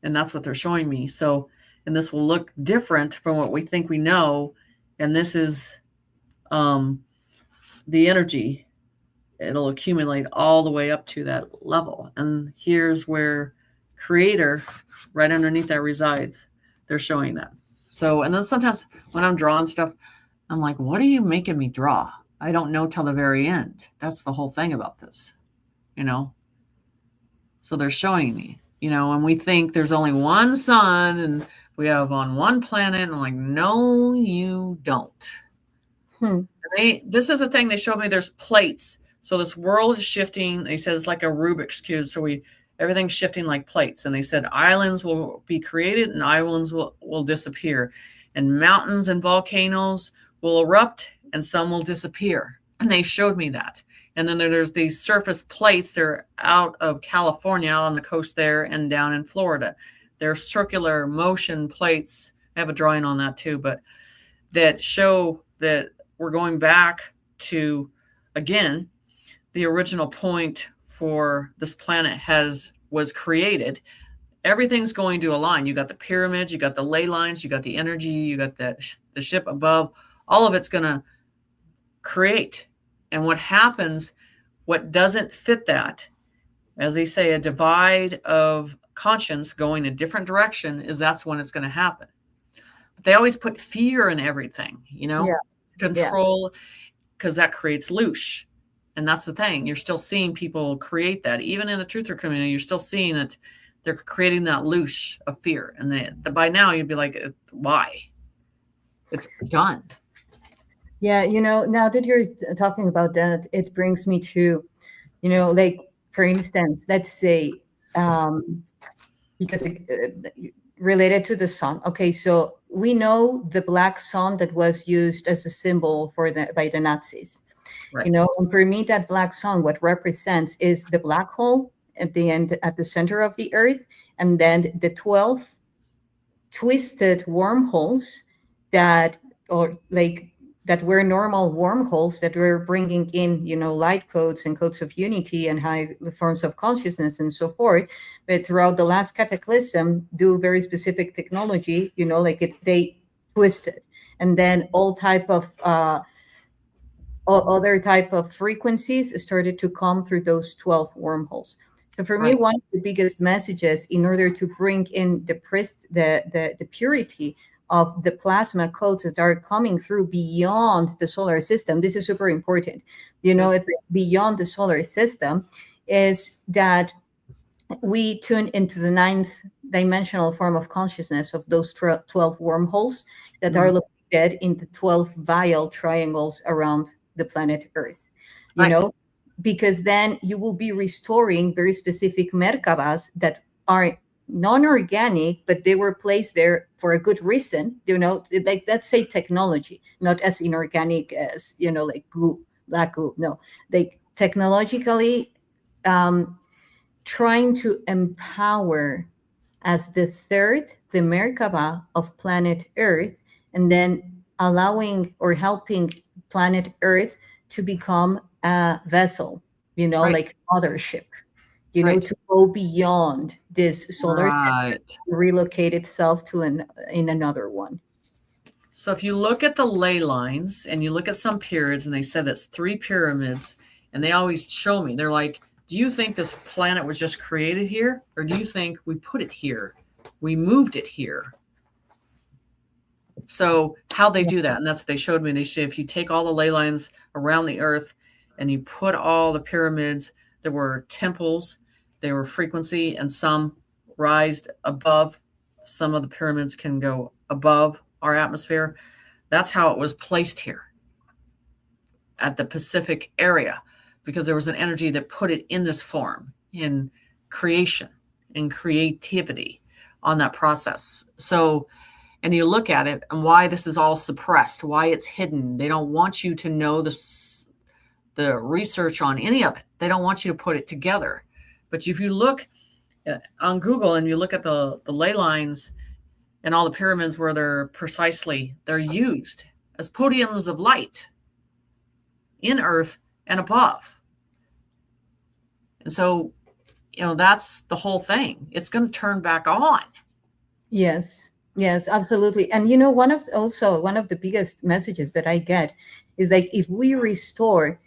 And that's what they're showing me. So, and this will look different from what we think we know. And this is the energy. It'll accumulate all the way up to that level. And here's where Creator, right underneath that, resides. They're showing that. So, and then sometimes when I'm drawing stuff, I'm like, what are you making me draw? I don't know till the very end. That's the whole thing about this, So they're showing me, and we think there's only one sun and we have on one planet. And I'm like, no, you don't. This is the thing they showed me. There's plates. So this world is shifting. They said it's like a Rubik's cube. So everything's shifting like plates. And they said islands will be created and islands will disappear. And mountains and volcanoes will erupt and some will disappear. And they showed me that. And then there's these surface plates. They're out of California, out on the coast there, and down in Florida. They're circular motion plates. I have a drawing on that too, but that show that we're going back to, again, the original point for this planet was created. Everything's going to align. You got the pyramids, you got the ley lines, you got the energy, you got the ship above. All of it's going to create. And what happens, what doesn't fit that, as they say, a divide of conscience going a different direction, is that's when it's going to happen. But they always put fear in everything, control, because that creates loosh. And that's the thing. You're still seeing people create that. Even in the truther community, you're still seeing that they're creating that loosh of fear. And by now you'd be like, why? It's done. Yeah, now that you're talking about that, it brings me to, like, for instance, let's say, because related to the sun. Okay, so we know the black sun that was used as a symbol by the Nazis. Right. And for me, that black sun, what represents is the black hole at the end, at the center of the earth, and then the 12 twisted wormholes that were normal wormholes that were bringing in, light codes and codes of unity and high forms of consciousness and so forth. But throughout the last cataclysm, do very specific technology, they twisted, and then all type of other type of frequencies started to come through those 12 wormholes. So for me, one of the biggest messages in order to bring in the purity of the plasma codes that are coming through beyond the solar system, this is super important. It's beyond the solar system, is that we tune into the 9th dimensional form of consciousness of those 12 wormholes that are located in the 12 vial triangles around the planet Earth, because then you will be restoring very specific Merkabas that are non-organic, but they were placed there for a good reason, like, let's say technology, not as inorganic as, like goo, black goo, no, like technologically trying to empower as the Merkaba of planet Earth, and then allowing or helping planet Earth to become a vessel, like a mothership, to go beyond this solar system, relocate itself to in another one. So if you look at the ley lines and you look at some periods, and they said that's 3 pyramids, and they always show me, they're like, do you think this planet was just created here? Or do you think we put it here? We moved it here. So how they do that, and that's what they showed me. They said if you take all the ley lines around the earth and you put all the pyramids, there were temples, they were frequency, and some rised above. Some of the pyramids can go above our atmosphere. That's how it was placed here at the Pacific area, because there was an energy that put it in this form, in creation, in creativity on that process. So, and you look at it and why this is all suppressed, why it's hidden. They don't want you to know the research on any of it. They don't want you to put it together. But if you look on Google and you look at the ley lines and all the pyramids where they're used as podiums of light in Earth and above. And so, that's the whole thing. It's going to turn back on. Yes, yes, absolutely. And one of the biggest messages that I get is like, if we restore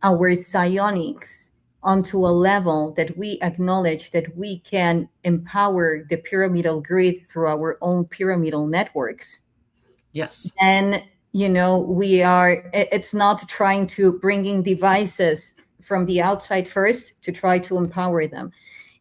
our psionics onto a level that we acknowledge that we can empower the pyramidal grid through our own pyramidal networks, Yes. and it's not trying to bring in devices from the outside first to try to empower them.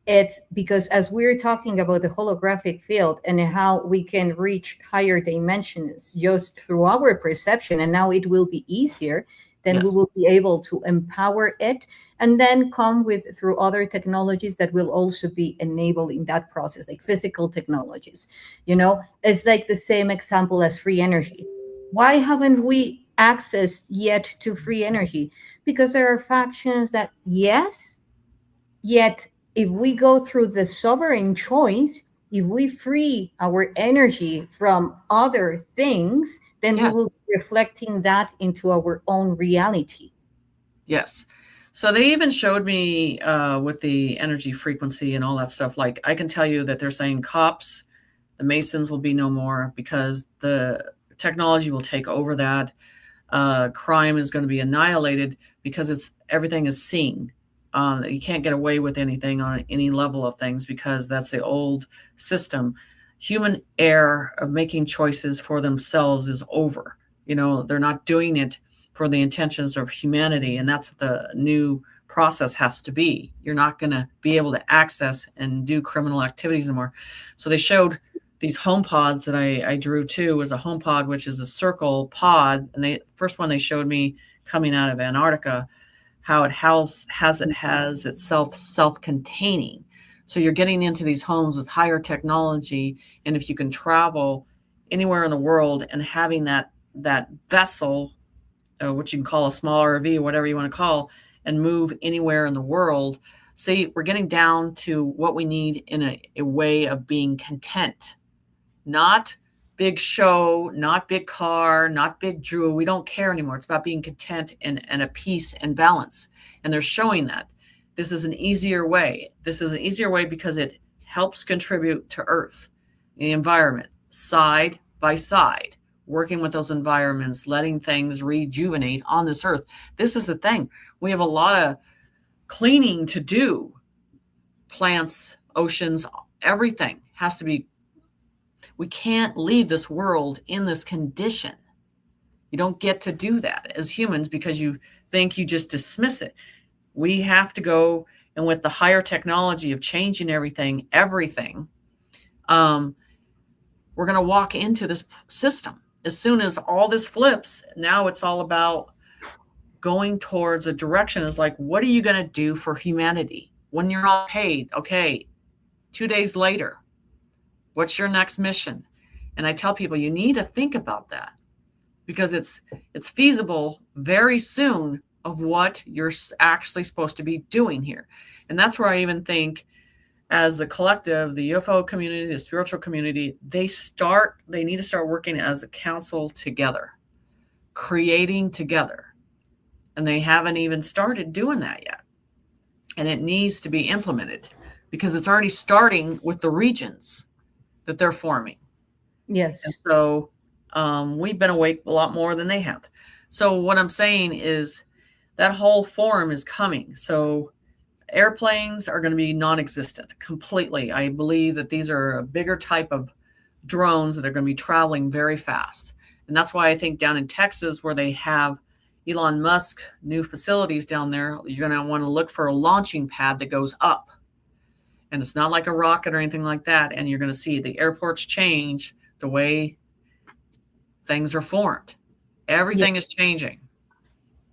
It's because, as we're talking about the holographic field and how we can reach higher dimensions just through our perception, and now it will be easier, then we Yes. will be able to empower it, and then come with through other technologies that will also be enabling that process, like physical technologies. It's like the same example as free energy. Why haven't we accessed yet to free energy? Because there are factions that, yes, yet if we go through the sovereign choice, if we free our energy from other things, then we Yes. will be reflecting that into our own reality. Yes. So they even showed me with the energy frequency and all that stuff. Like, I can tell you that they're saying cops, the Masons will be no more because the technology will take over that. Crime is going to be annihilated because everything is seen. You can't get away with anything on any level of things because that's the old system. Human error of making choices for themselves is over. They're not doing it for the intentions of humanity, and that's what the new process has to be. You're not going to be able to access and do criminal activities anymore. So they showed these home pods that I drew too. Was a home pod, which is a circle pod, and the first one they showed me coming out of Antarctica, how it has itself self-containing. So you're getting into these homes with higher technology, and if you can travel anywhere in the world and having that vessel, which you can call a small RV, whatever you want to call, and move anywhere in the world. See, we're getting down to what we need in a way of being content. Not big show, not big car, not big jewel. We don't care anymore. It's about being content and a peace and balance. And they're showing that. This is an easier way. This is an easier way because it helps contribute to Earth, the environment, side by side, working with those environments, letting things rejuvenate on this Earth. This is the thing. We have a lot of cleaning to do. Plants, oceans, everything has to be. We can't leave this world in this condition. You don't get to do that as humans because you think you just dismiss it. We have to go, and with the higher technology of changing everything, we're going to walk into this system. As soon as all this flips, now it's all about going towards a direction. Is like, what are you going to do for humanity when you're all paid? Okay, 2 days later, what's your next mission? And I tell people you need to think about that because it's feasible very soon of what you're actually supposed to be doing here. And that's where I even think as the collective, the UFO community, the spiritual community, they need to start working as a council together, creating together. And they haven't even started doing that yet. And it needs to be implemented because it's already starting with the regions that they're forming. Yes. And so we've been awake a lot more than they have. So what I'm saying is that whole form is coming. So airplanes are going to be non-existent completely. I believe that these are a bigger type of drones that are going to be traveling very fast. And that's why I think down in Texas, where they have Elon Musk new facilities down there, you're going to want to look for a launching pad that goes up. And it's not like a rocket or anything like that. And you're going to see the airports change the way things are formed. Yeah. Everything is changing.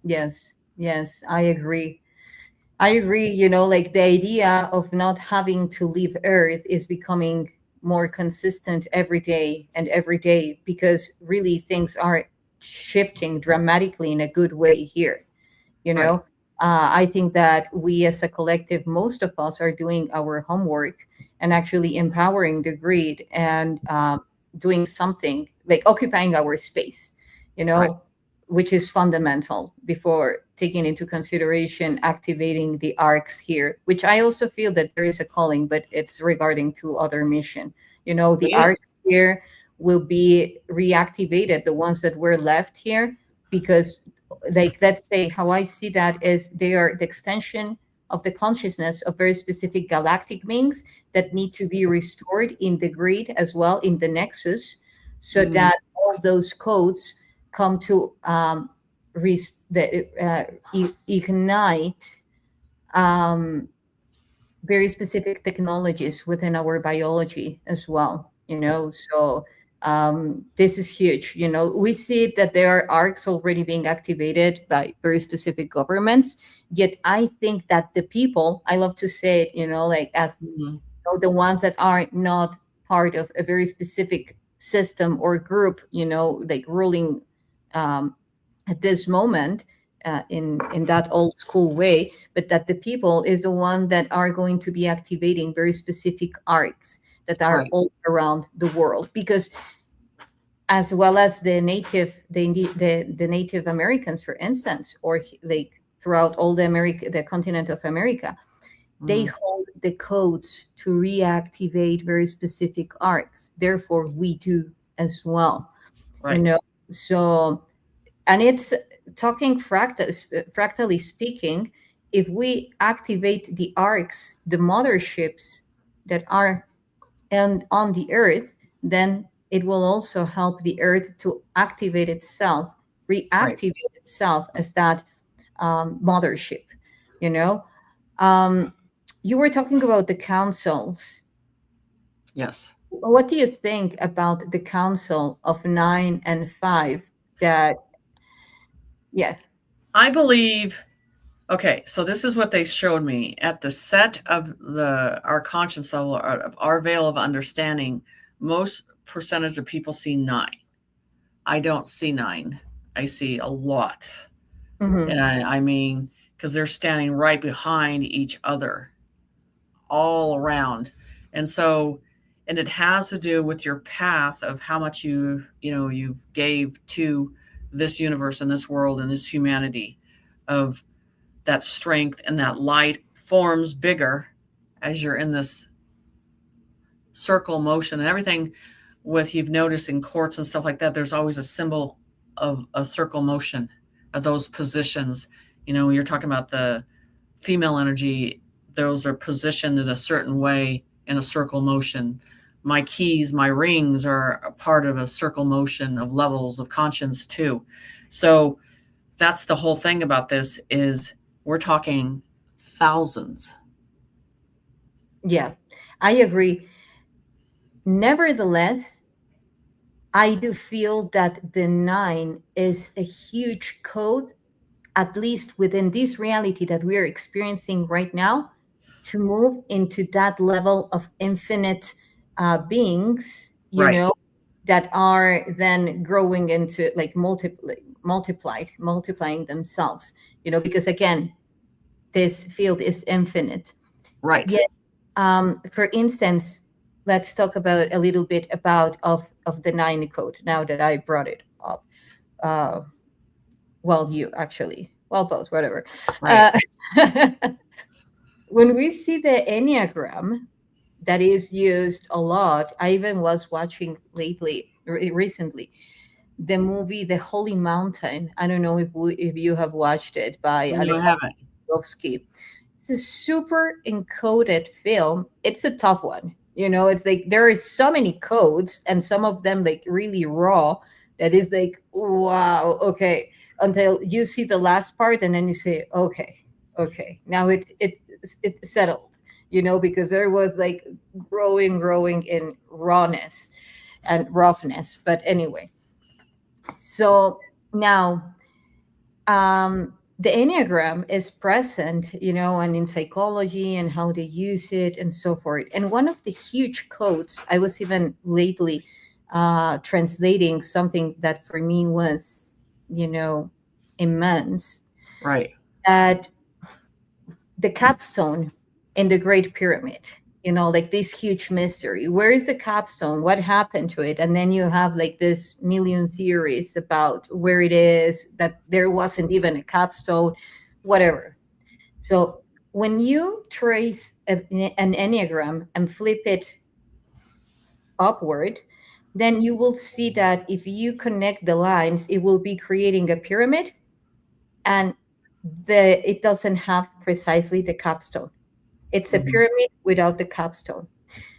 Yes. Yes. I agree. I agree. Like the idea of not having to leave Earth is becoming more consistent every day because really things are shifting dramatically in a good way here. you Right. know I think that we as a collective, most of us, are doing our homework and actually empowering the grid and doing something like occupying our space, you Right. know which is fundamental before taking into consideration activating the arcs here, which I also feel that there is a calling, but it's regarding to other mission. The It is. arcs here will be reactivated, the ones that were left here, because, like, let's say how I see that is they are the extension of the consciousness of very specific galactic beings that need to be restored in the grid as well, in the nexus, so Mhm. that all those codes come to ignite um, very specific technologies within our biology as well. So this is huge. We see that there are arcs already being activated by very specific governments, yet I think that the people, I love to say it, like, as Mhm. the ones that are not part of a very specific system or group, like ruling um, at this moment, in that old school way, but that the people is the one that are going to be activating very specific arcs that are Right. all around the world, because as well as the Native Americans, for instance, or like throughout all the continent of America, they Mhm. hold the codes to reactivate very specific arcs. Therefore, we do as well. You Right. know, so, and it's talking fractally speaking. If we activate the arcs, the motherships that are and on the Earth, then it will also help the Earth to activate itself, Right. reactivate itself as that mothership. You know, um, you were talking about the councils. Yes. What do you think about the council of 9 and 5? That, yeah. I believe. Okay, so this is what they showed me at the set of the our conscience level of our veil of understanding. Most percentage of people see nine. I don't see nine. I see a lot, and Hmm. I mean, because they're standing right behind each other, all around, and so, and it has to do with your path of how much you've gave to this universe and this world and this humanity, of that strength and that light forms bigger as you're in this circle motion and everything. With, you've noticed in courts and stuff like that, there's always a symbol of a circle motion of those positions. When you're talking about the female energy, those are positioned in a certain way in a circle motion. My keys, my rings are a part of a circle motion of levels of conscience too. So that's the whole thing about this, is we're talking thousands. Yeah, I agree. Nevertheless, I do feel that the 9 is a huge code, at least within this reality that we are experiencing right now, to move into that level of infinite beings, Right. that are then growing into, like, multiplying themselves, because again, this field is infinite. Right. Yet, for instance, let's talk about a little bit of the 9 code now that I brought it up. Uh, well, you actually, well, both, whatever. Right. Uh, when we see the Enneagram that is used a lot, I even was watching recently, the movie The Holy Mountain. I don't know if you have watched it, by No, I Alexander haven't. Jodorowsky. It's a super encoded film. It's a tough one. It's like there are so many codes, and some of them like really raw, that is like, wow, okay, until you see the last part, and then you say, okay, okay, now it settled, because there was like growing in rawness and roughness. But anyway, so now, the Enneagram is present, and in psychology and how they use it and so forth. And one of the huge codes, I was even lately translating something that for me was, immense, Right. that the capstone in the Great Pyramid, like this huge mystery. Where is the capstone? What happened to it? And then you have like this million theories about where it is, that there wasn't even a capstone, whatever. So when you trace an Enneagram and flip it upward, then you will see that if you connect the lines, it will be creating a pyramid, and it doesn't have precisely the capstone. It's a Mhm. pyramid without the capstone.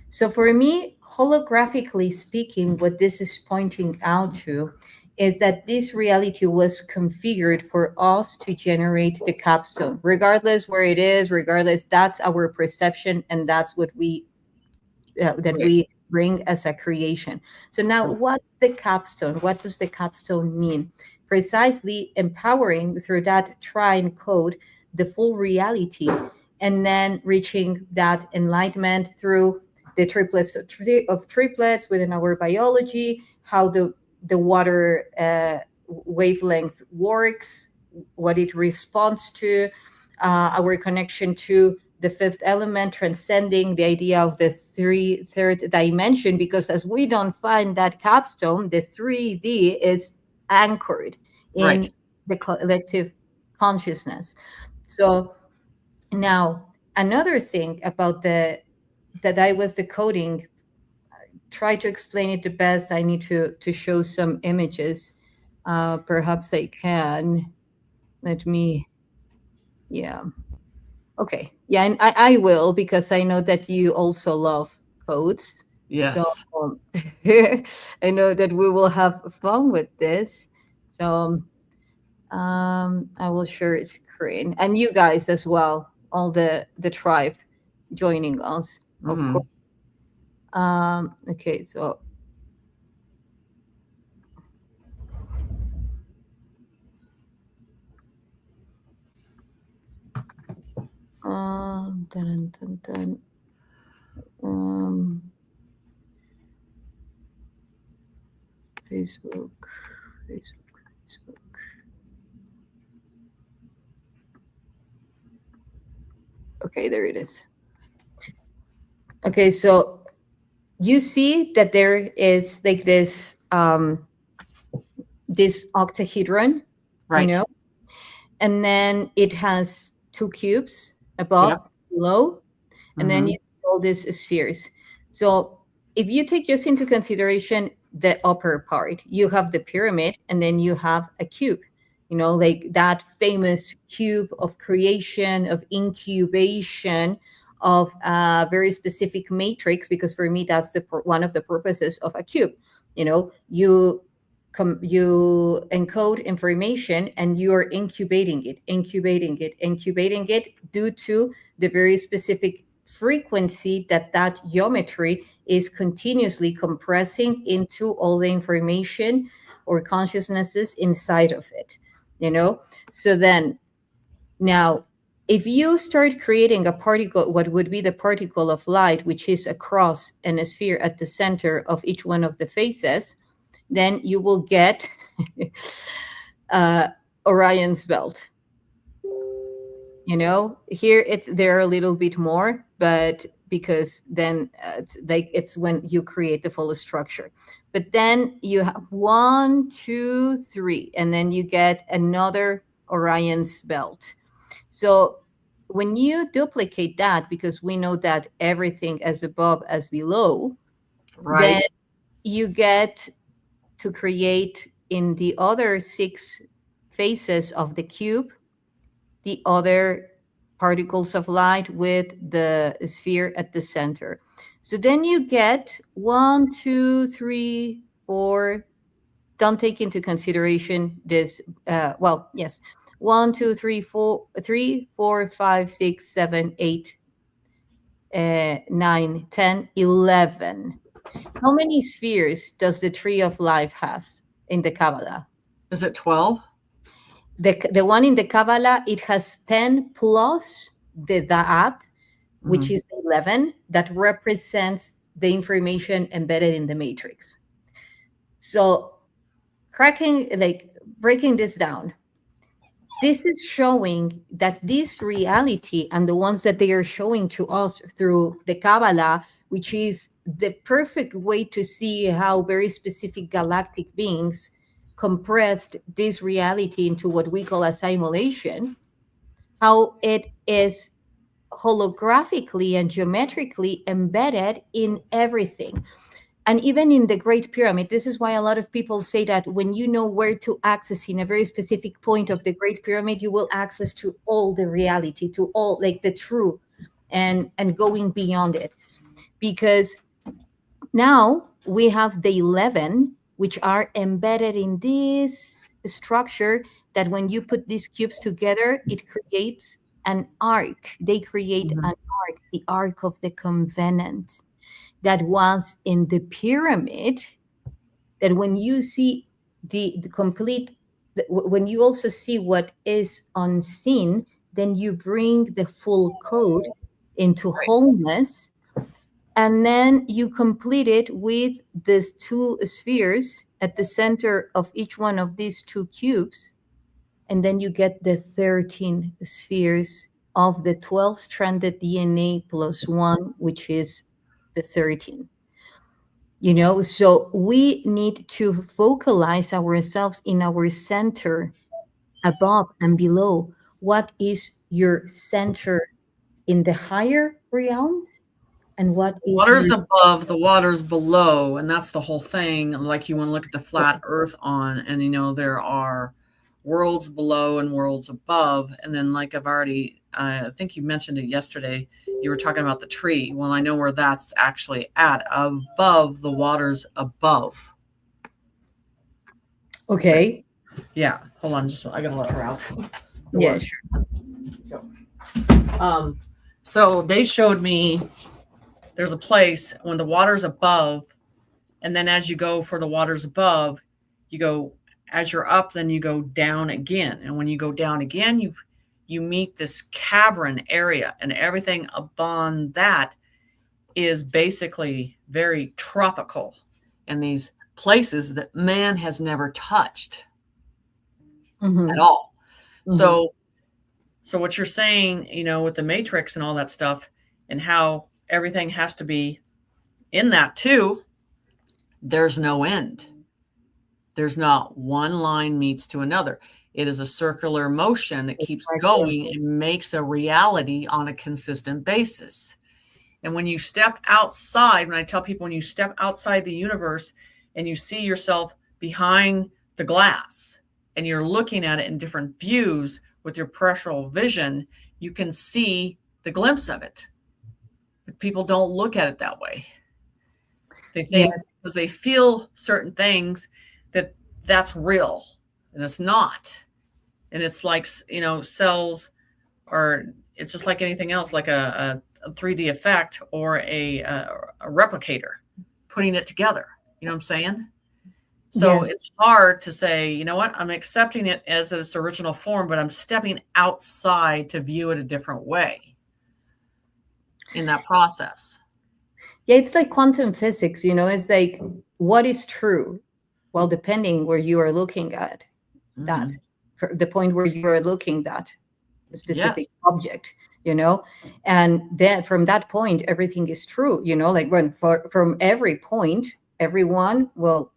So for me, holographically speaking, what this is pointing out to is that this reality was configured for us to generate the capstone, regardless where it is, regardless. That's our perception, and that's what that Right. we bring as a creation. So now, Right. what's the capstone? What does the capstone mean? Precisely empowering through that trine code the full reality, and then reaching that enlightenment through the triplets of triplets within our biology, how the water wavelength works, what it responds to, our connection to the fifth element, transcending the idea of the third dimension, because as we don't find that capstone, the 3D is anchored Right. in the collective consciousness. So now, another thing about that I was decoding, try to explain it the best. I need to show some images. Perhaps I can. Let me. Yeah. Okay. Yeah, and I will, because I know that you also love codes. So Yes. I know that we will have fun with this. So I will share screen, and you guys as well, all the tribe joining us, of course. Hmm. Okay, so dun, dun, dun, um, Facebook, Facebook, Facebook. Okay, there it is. Okay, so you see that there is like this octahedron, you Right. know, and then it has two cubes above, Yep. below, and then you Hmm. see all these spheres. So if you take just into consideration the upper part, you have the pyramid, and then you have a cube, like that famous cube of creation, of incubation, of a very specific matrix, because for me, that's one of the purposes of a cube. You encode information, and you are incubating it due to the very specific frequency that geometry is continuously compressing into all the information or consciousnesses inside of it. you know so then, now, if you start creating a particle, what would be the particle of light, which is across in a sphere at the center of each one of the faces, then you will get uh, Orion's belt. Here it's there a little bit more, but because then it's when you create the full structure. But then you have one, two, three, and then you get another Orion's belt. So when you duplicate that, because we know that everything as above as below, then Right. you get to create in the other six faces of the cube the other particles of light with the sphere at the center. So then you get 1, 2, 3, 4. Don't take into consideration this. Well, yes, 1, 2, 3, 4, 3, 4, 5, 6, 7, 8, 9, 10, 11. How many spheres does the tree of life has in the Kabbalah? Is it 12? The one in the Kabbalah, it has 10 plus the Da'at, which Mm-hmm. is 11, that represents the information embedded in the matrix. So breaking this down, this is showing that this reality and the ones that they are showing to us through the Kabbalah, which is the perfect way to see how very specific galactic beings compressed this reality into what we call a simulation, how it is holographically and geometrically embedded in everything. And even in the Great Pyramid, this is why a lot of people say that when you know where to access in a very specific point of the Great Pyramid, you will access to all the reality, to all like the truth, and going beyond it. Because now we have the 11, which are embedded in this structure that when you put these cubes together, it creates an arc. They create Mm-hmm. an arc, the arc of the covenant that was in the pyramid, that when you see the complete, when you also see what is unseen, then you bring the full code into Right. wholeness, and then you complete it with these two spheres at the center of each one of these two cubes, and then you get the 13 spheres of the 12 stranded DNA plus one, which is the 13. So we need to focalize ourselves in our center, above and below. What is your center in the higher realms, and what is Water's your above, the water's below, and that's the whole thing. Like you want to look at the flat earth on, and there are worlds below and worlds above. And then, like I've already, I think you mentioned it yesterday, you were talking about the tree. Well, I know where that's actually at, above the waters above. But okay? yeah, hold on, just I gotta let her out the Yeah, word. sure. So, um, so they showed me there's a place when the water's above. And then as you go for the waters above, you go as you're up, then you go down again. And when you go down again, you meet this cavern area, and everything upon that is basically very tropical, and these places that man has never touched at Mm-hmm. all. Mm-hmm. So what you're saying, with the matrix and all that stuff, and how everything has to be in that too, there's no end. There's not one line meets to another. It is a circular motion that keeps Exactly. going and makes a reality on a consistent basis. And when you step outside, when I tell people when you step outside the universe and you see yourself behind the glass and you're looking at it in different views with your peripheral vision, you can see the glimpse of it. But people don't look at it that way. They think Yes. because they feel certain things that that's real, and it's not. And it's like, cells are, it's just like anything else, like a 3D effect or a replicator putting it together. You know what I'm saying? So Yes. it's hard to say, you know what, I'm accepting it as its original form, but I'm stepping outside to view it a different way in that process. Yeah, it's like quantum physics, it's like, what is true? Well, depending where you are looking at that, Hmm. for the point where you are looking at a specific Yes. object, and then from that point, everything is true, like from every point, everyone will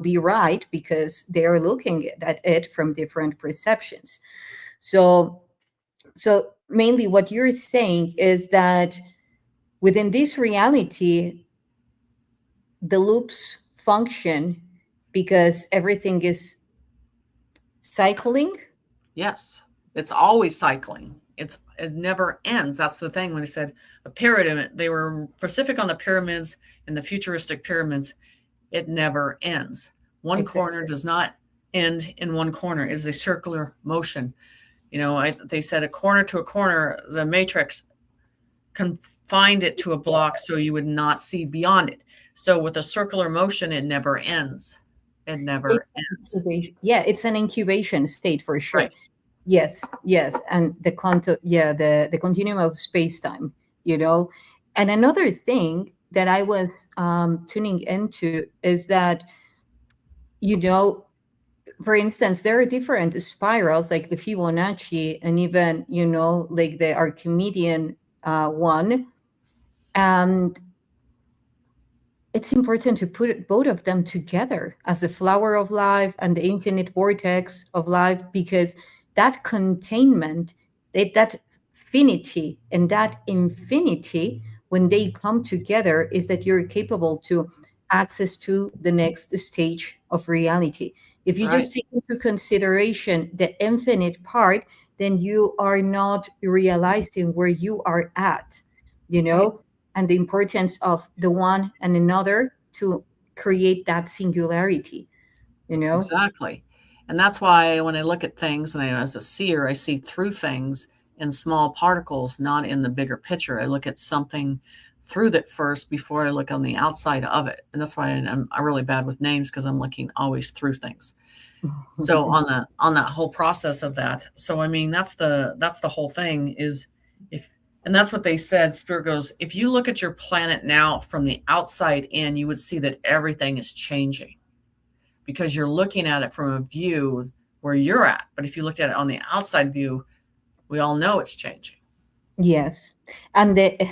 be right because they are looking at it from different perceptions. So mainly what you're saying is that within this reality, the loops function because everything is cycling. Yes. It's always cycling. it never ends. That's the thing. When they said a pyramid, they were specific on the pyramids and the futuristic pyramids. It never ends. One corner Exactly. does not end in one corner. It is a circular motion. They said a corner to a corner, the matrix confined it to a block so you would not see beyond it. So with a circular motion, it never ends. It never It's ends. yeah, it's an incubation state for sure. Right. Yes, yes, and the continuum of space time, you know. And another thing that I was tuning into is that, you know, for instance, there are different spirals like the Fibonacci and even, like the Archimedean one. And it's important to put both of them together as the flower of life and the infinite vortex of life, because that containment, that finity and that infinity, when they come together, is that you're capable to access to the next stage of reality. If you Right. just take into consideration the infinite part, then you are not realizing where you are at, you Right. know and the importance of the one and another to create that singularity, you know? Exactly. And that's why when I look at things and as a seer, I see through things in small particles, not in the bigger picture. I look at something through that first before I look on the outside of it. And that's why I'm really bad with names, because I'm looking always through things. So on that whole process of that. So I mean, that's the whole thing is if and that's what they said. Spirit goes, if you look at your planet now from the outside in, you would see that everything is changing because you're looking at it from a view where you're at. But if you looked at it on the outside view, we all know it's changing. Yes. And the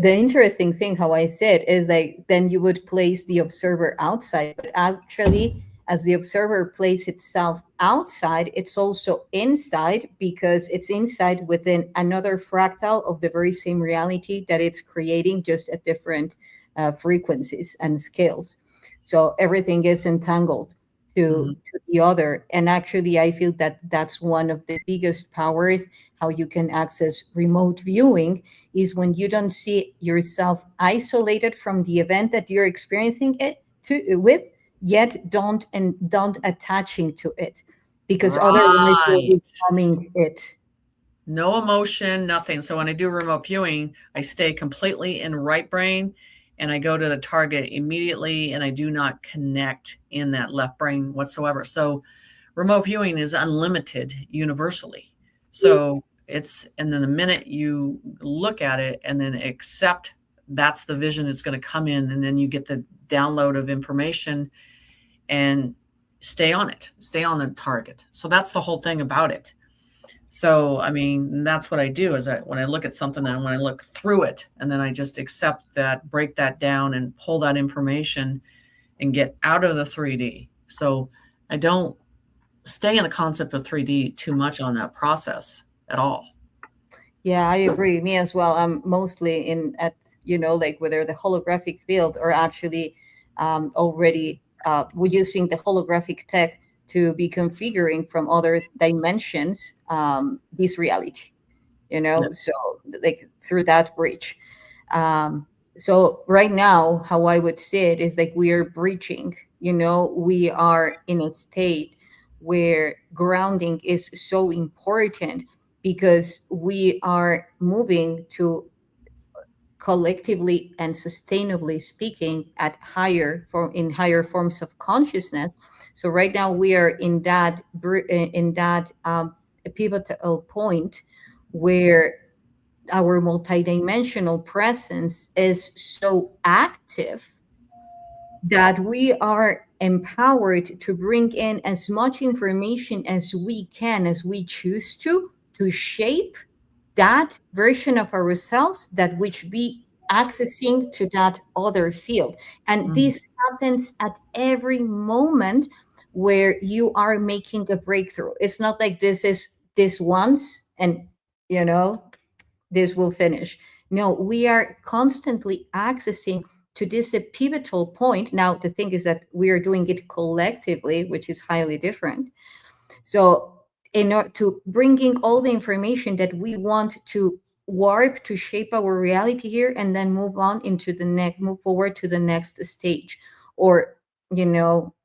interesting thing, how I said, is like then you would place the observer outside, but actually, as the observer places itself outside, it's also inside, because it's inside within another fractal of the very same reality that it's creating, just at different frequencies and scales. So everything is entangled Mm-hmm. to the other. And actually, I feel that that's one of the biggest powers, how you can access remote viewing, is when you don't see yourself isolated from the event that you're experiencing it to with, yet don't attaching to it, because otherwise you're Right. becoming it. No emotion, nothing. So when I do remote viewing, I stay completely in right brain and I go to the target immediately and I do not connect in that left brain whatsoever. So remote viewing is unlimited universally. So and then the minute you look at it and then accept that's the vision that's going to come in, and then you get the download of information and stay on it, stay on the target. So that's the whole thing about it. So, I mean, that's what I do is when I look at something and when I look through it, and then I just accept that, break that down and pull that information and get out of the 3D. So I don't stay in the concept of 3D too much on that process at all. Yeah, I agree. Me as well. I'm mostly in at, like whether the holographic field or actually already we're using the holographic tech to be configuring from other dimensions this reality, Yeah. so like through that bridge. So right now, how I would see it is like we are breaching, we are in a state where grounding is so important, because we are moving to, collectively and sustainably speaking, at higher forms of consciousness. So right now we are in that pivotal point where our multidimensional presence is so active that we are empowered to bring in as much information as we can, as we choose to shape that version of ourselves that which be accessing to that other field. And Mhm. this happens at every moment where you are making a breakthrough. It's not like this is this once and, you know this will finish. No, we are constantly accessing to this a pivotal point. Now, the thing is that we are doing it collectively, which is highly different. So in order to bringing all the information that we want to warp to shape our reality here, and then move on into the next, move forward to the next stage, or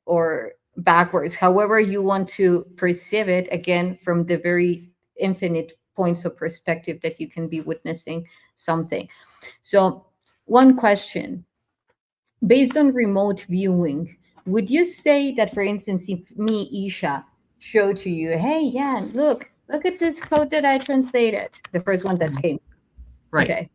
or backwards, however you want to perceive it, again from the very infinite points of perspective that you can be witnessing something. So one question, based on remote viewing, would you say that, for instance, if me, Isha, show to you, hey, yeah, look at this code that I translated, the first one that came. Right. Okay.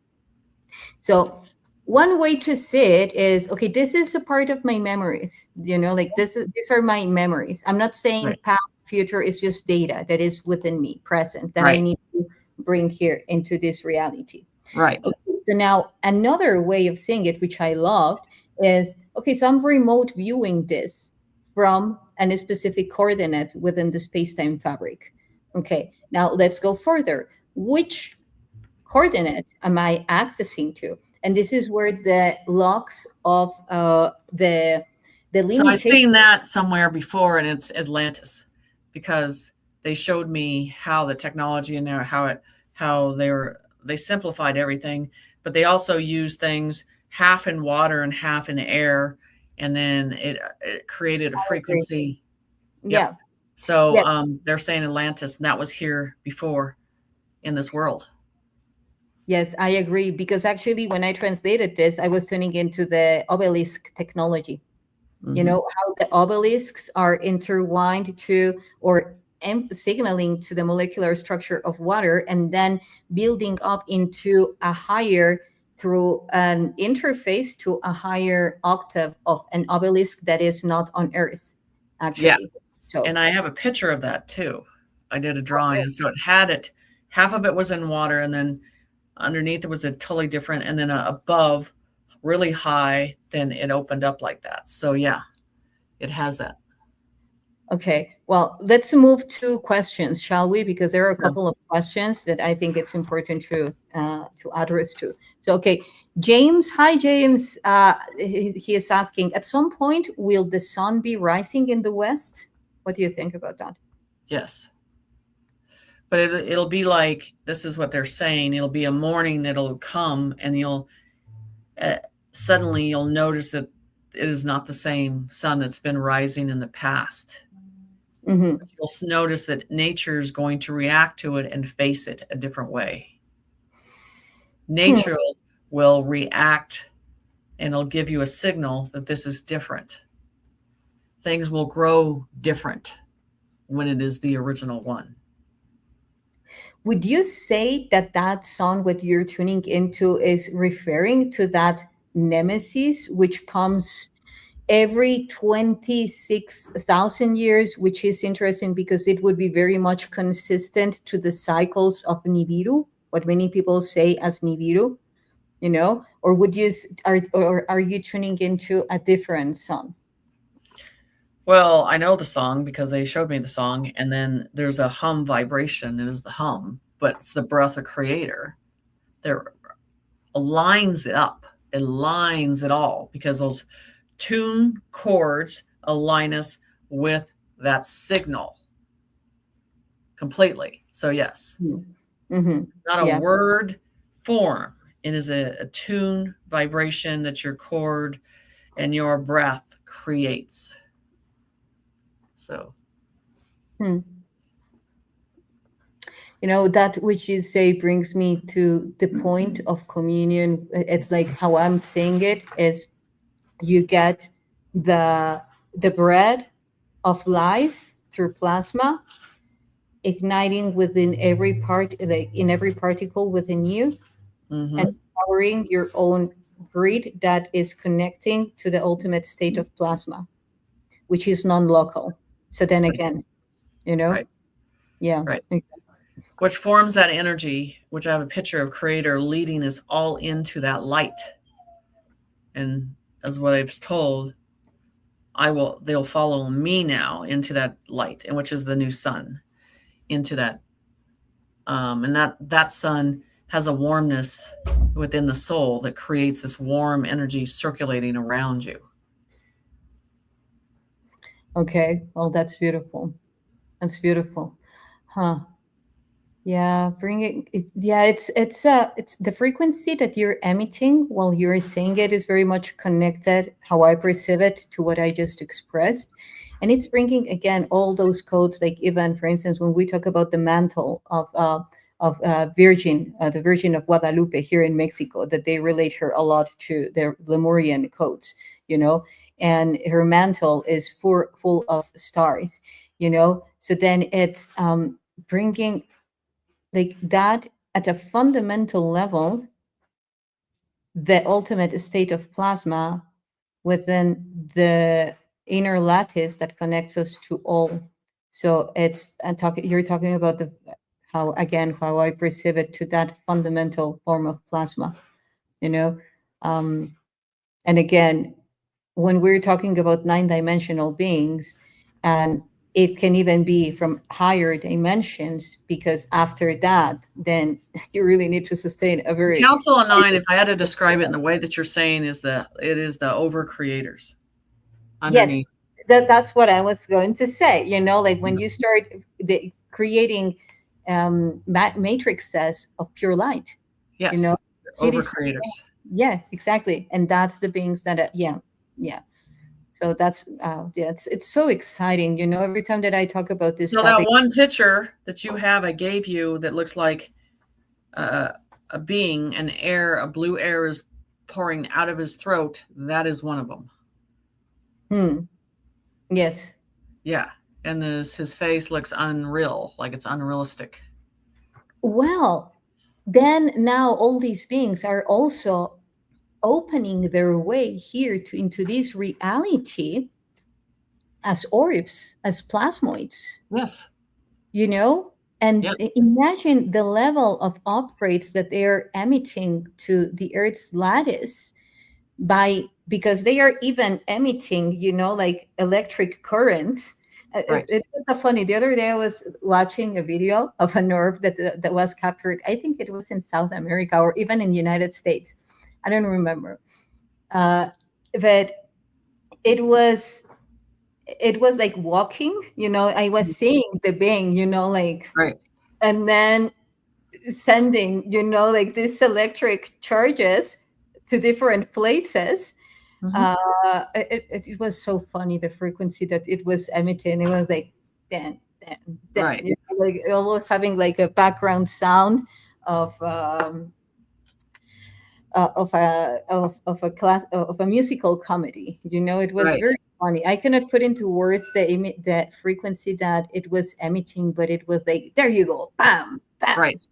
So one way to see it is, okay, this is a part of my memories, like these are my memories. I'm not saying Right. past, future, is just data that is within me, present, that I Right. need to bring here into this reality. Right. Okay, so now another way of seeing it, which I loved, is, okay, so I'm remote viewing this from a specific coordinates within the space-time fabric. Okay, now let's go further. Which coordinate am I accessing to? And this is where the locks of the So I've limitation. seen that somewhere before, and it's Atlantis, because they showed me how the technology and how they simplified everything, but they also used things half in water and half in air, and then it created a frequency. Yep. Yeah. So Yeah. they're saying Atlantis, and that was here before in this world. Yes, I agree. Because actually, when I translated this, I was tuning into the obelisk technology. Mm-hmm. How the obelisks are intertwined to, or signaling to the molecular structure of water, and then building up into a higher, through an interface to a higher octave of an obelisk that is not on Earth, Yeah. actually. So, And I have a picture of that too. I did a drawing, and so half of it was in water, and then underneath it was a totally different, and then above, really high, then it opened up like that. So yeah, it has that. okay, well, let's move to questions, shall we? Because there are a Yeah. couple of questions that I think it's important to address to. So, okay, James, hi James. He is asking, at some point, will the sun be rising in the west? What do you think about that? Yes. But it'll be like, this is what they're saying. It'll be a morning that'll come, and uh, suddenly you'll notice that it is not the same sun that's been rising in the past. Mm-hmm. You'll notice that nature is going to react to it and face it a different way. Nature will react, and it'll give you a signal that this is different. Things will grow different when it is the original one. Would you say that that sun, what you're tuning into, is referring to that nemesis, which comes every 26,000 years, which is interesting because it would be very much consistent to the cycles of Nibiru, what many people say as Nibiru, or are you tuning into a different sun? Well, I know the song because they showed me the song, and then there's a hum vibration. It is the hum, but it's the breath of creator. There aligns it up. It lines it all, because those tune chords align us with that signal completely. So yes, Mm-hmm. it's not a Yeah. word form. It is a tune vibration that your chord and your breath creates. So Hmm. That which you say brings me to the point of communion. It's like how I'm saying it is, you get the bread of life through plasma igniting within every part, like in every particle within you, and mm-hmm. powering your own grid that is connecting to the ultimate state of plasma, which is non-local. So then Right, again, right, yeah. right. Which forms that energy, which I have a picture of creator leading us all into that light. And as what I've told, they'll follow me now into that light, and which is the new sun, into that. And that sun has a warmness within the soul that creates this warm energy circulating around you. Okay, well, that's beautiful. That's beautiful. Huh. Yeah, it's the frequency that you're emitting while you're saying it is very much connected how I perceive it to what I just expressed. And it's bringing again all those codes, like even for instance, when we talk about the mantle of Virgin, the Virgin of Guadalupe here in Mexico, that they relate her a lot to their Lemurian codes, you know, and her mantle is full of stars, you know. So then it's bringing like that at a fundamental level, the ultimate state of plasma within the inner lattice that connects us to all. So you're talking about the how again how I perceive it to that fundamental form of plasma, you know. Um, and again, when we're talking about nine-dimensional beings, and it can even be from higher dimensions, because after that then you really need to sustain a The very Council of Nine, if I had to describe it in the way that you're saying, it is the over creators underneath. yes, that's what I was going to say, you know, like when you start creating matrices of pure light, you know. Yes, See over this? creators. Yeah, exactly. And that's the beings that yeah. So that's yeah, it's so exciting, you know. Every time that I talk about this So that topic. one picture that you have, I gave you that looks like uh, a being, an air, a blue air is pouring out of his throat. That is one of them. Hmm. Yes. Yeah, and his face looks unreal, like it's unrealistic. Well, then now all these beings are also opening their way here to into this reality as orbs, as plasmoids, Yes. you know? And Yes. imagine the level of upgrades that they are emitting to the Earth's lattice by because they are even emitting, you know, like electric currents. Right. It was so funny. The other day, I was watching a video of an orb that was captured. I think it was in South America or even in the United States. I don't remember, but it was it was like walking. You know, I was seeing the being. You know, like Right. and then sending, you know, like these electric charges to different places. Hmm. It was so funny, the frequency that it was emitting. It was like dan dan dan, Right. you know, like almost having like a background sound of of a class of a musical comedy. You know, it was Right. very funny. I cannot put into words the frequency that it was emitting, but it was like, there you go, bam bam. Right.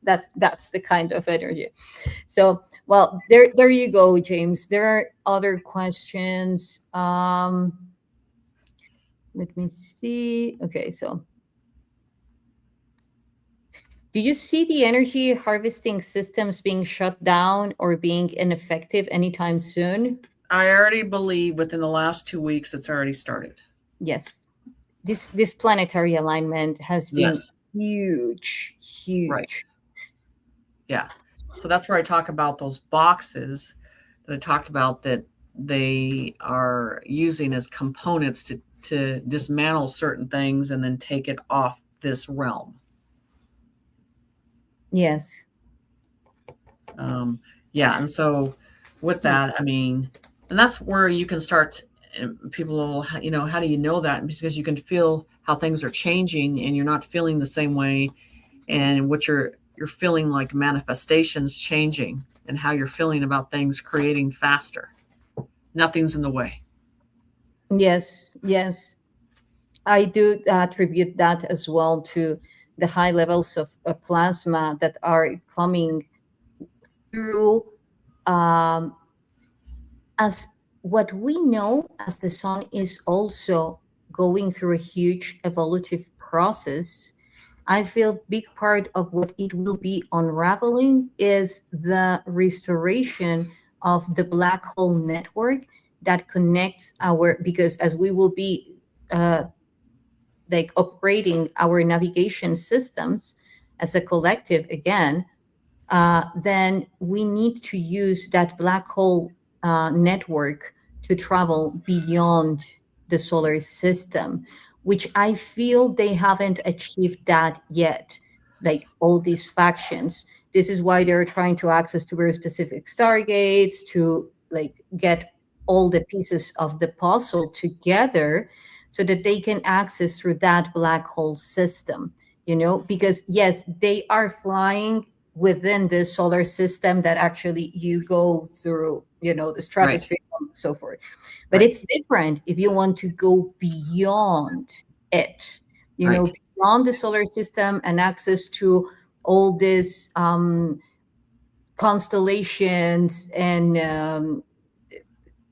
That's the kind of energy. So, well, there you go, James. There are other questions. Let me see. Okay, so do you see the energy harvesting systems being shut down or being ineffective anytime soon? I already believe within the last 2 weeks it's already started. Yes. This planetary alignment has been Yes. huge, Right. huge. Yeah. So that's where I talk about those boxes that I talked about that they are using as components to dismantle certain things and then take it off this realm. Yes. Um, yeah. And so with that, I mean, and that's where you can start. People will, how do you know that? Because you can feel how things are changing and you're not feeling the same way, and what you're feeling like manifestations changing and how you're feeling about things creating faster. Nothing's in the way. Yes. Yes. I do attribute that as well to the high levels of plasma that are coming through um, as what we know as the sun is also going through a huge evolutive process. I feel big part of what it will be unraveling is the restoration of the black hole network that connects our, because as we will be uh, like upgrading our navigation systems as a collective again, then we need to use that black hole network to travel beyond. the solar system, which I feel they haven't achieved that yet. Like all these factions. This is why they're trying to access to very specific stargates to like get all the pieces of the puzzle together so that they can access through that black hole system, because yes, they are flying within the solar system that actually you go through, the Right. stratosphere and so forth. But Right. it's different if you want to go beyond it, Right. beyond the solar system and access to all these constellations and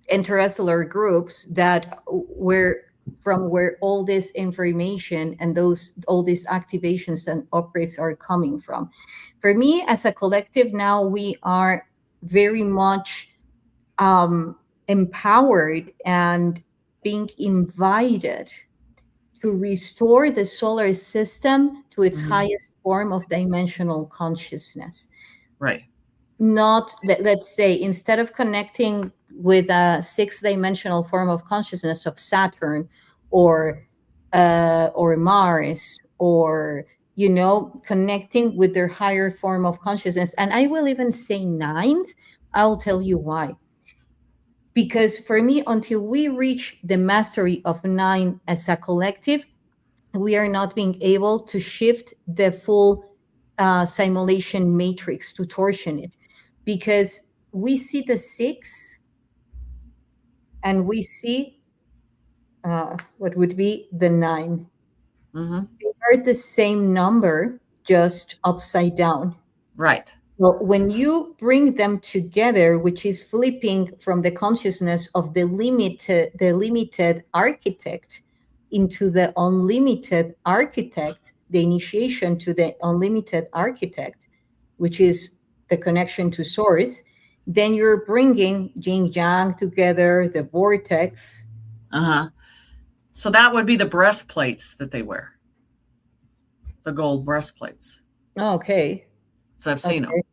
interstellar groups that were from where all this information and those all these activations and upgrades are coming from. For me, as a collective, now we are very much empowered and being invited to restore the solar system to its Mhm. highest form of dimensional consciousness. Right. Not that, let's say, instead of connecting with a six-dimensional form of consciousness of Saturn or Mars, or connecting with their higher form of consciousness. And I will even say ninth. I'll tell you why. Because for me, until we reach the mastery of nine as a collective, we are not being able to shift the full simulation matrix to torsion it, because we see the six and we see what would be the nine. Hmm. They are the same number, just upside down. Right. Well, when you bring them together, which is flipping from the consciousness of the limited architect into the unlimited architect, the initiation to the unlimited architect, which is the connection to source, then you're bringing yin yang together, the vortex. Uh-huh. So that would be the breastplates that they wear, the gold breastplates. Okay. So I've seen them. Okay.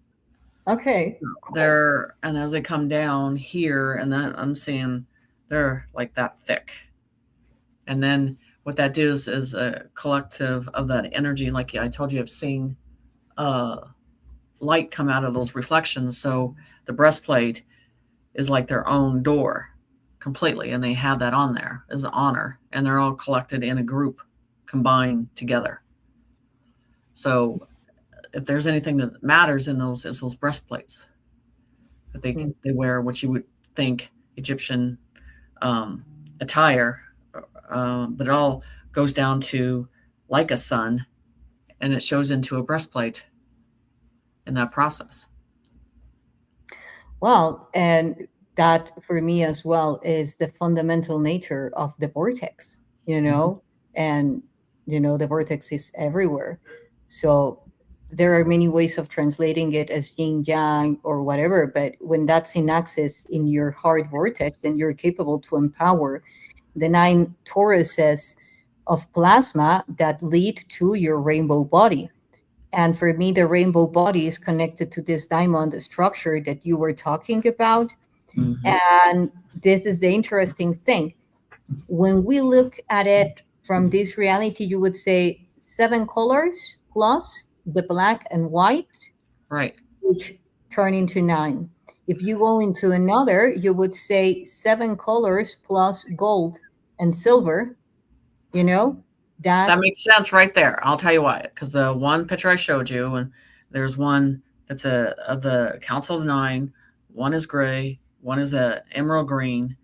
Okay. Cool. They're, and as they come down here, and then I'm seeing they're like that thick. And then what that does is a collective of that energy. Like I told you, I've seen uh, light come out of those reflections. So the breastplate is like their own door completely. And they have that on there as an honor. And they're all collected in a group, combined together. So if there's anything that matters in those, it's those breastplates that they wear, what you would think Egyptian attire, but it all goes down to like a sun, and it shows into a breastplate in that process. Well, and that for me as well is the fundamental nature of the vortex, Mhm. and the vortex is everywhere. So there are many ways of translating it as yin yang or whatever, but when that's in access in your hard vortex, then you're capable to empower the nine toruses of plasma that lead to your rainbow body. And for me, the rainbow body is connected to this diamond structure that you were talking about. Mhm. And this is the interesting thing. When we look at it from this reality, you would say seven colors plus the black and white, Right. which turn into nine. If you go into another, you would say seven colors plus gold and silver, you know, That that. makes sense right there. I'll tell you why. Because the one picture I showed you, and there's one that's a of the Council of Nine. One is gray. One is a emerald green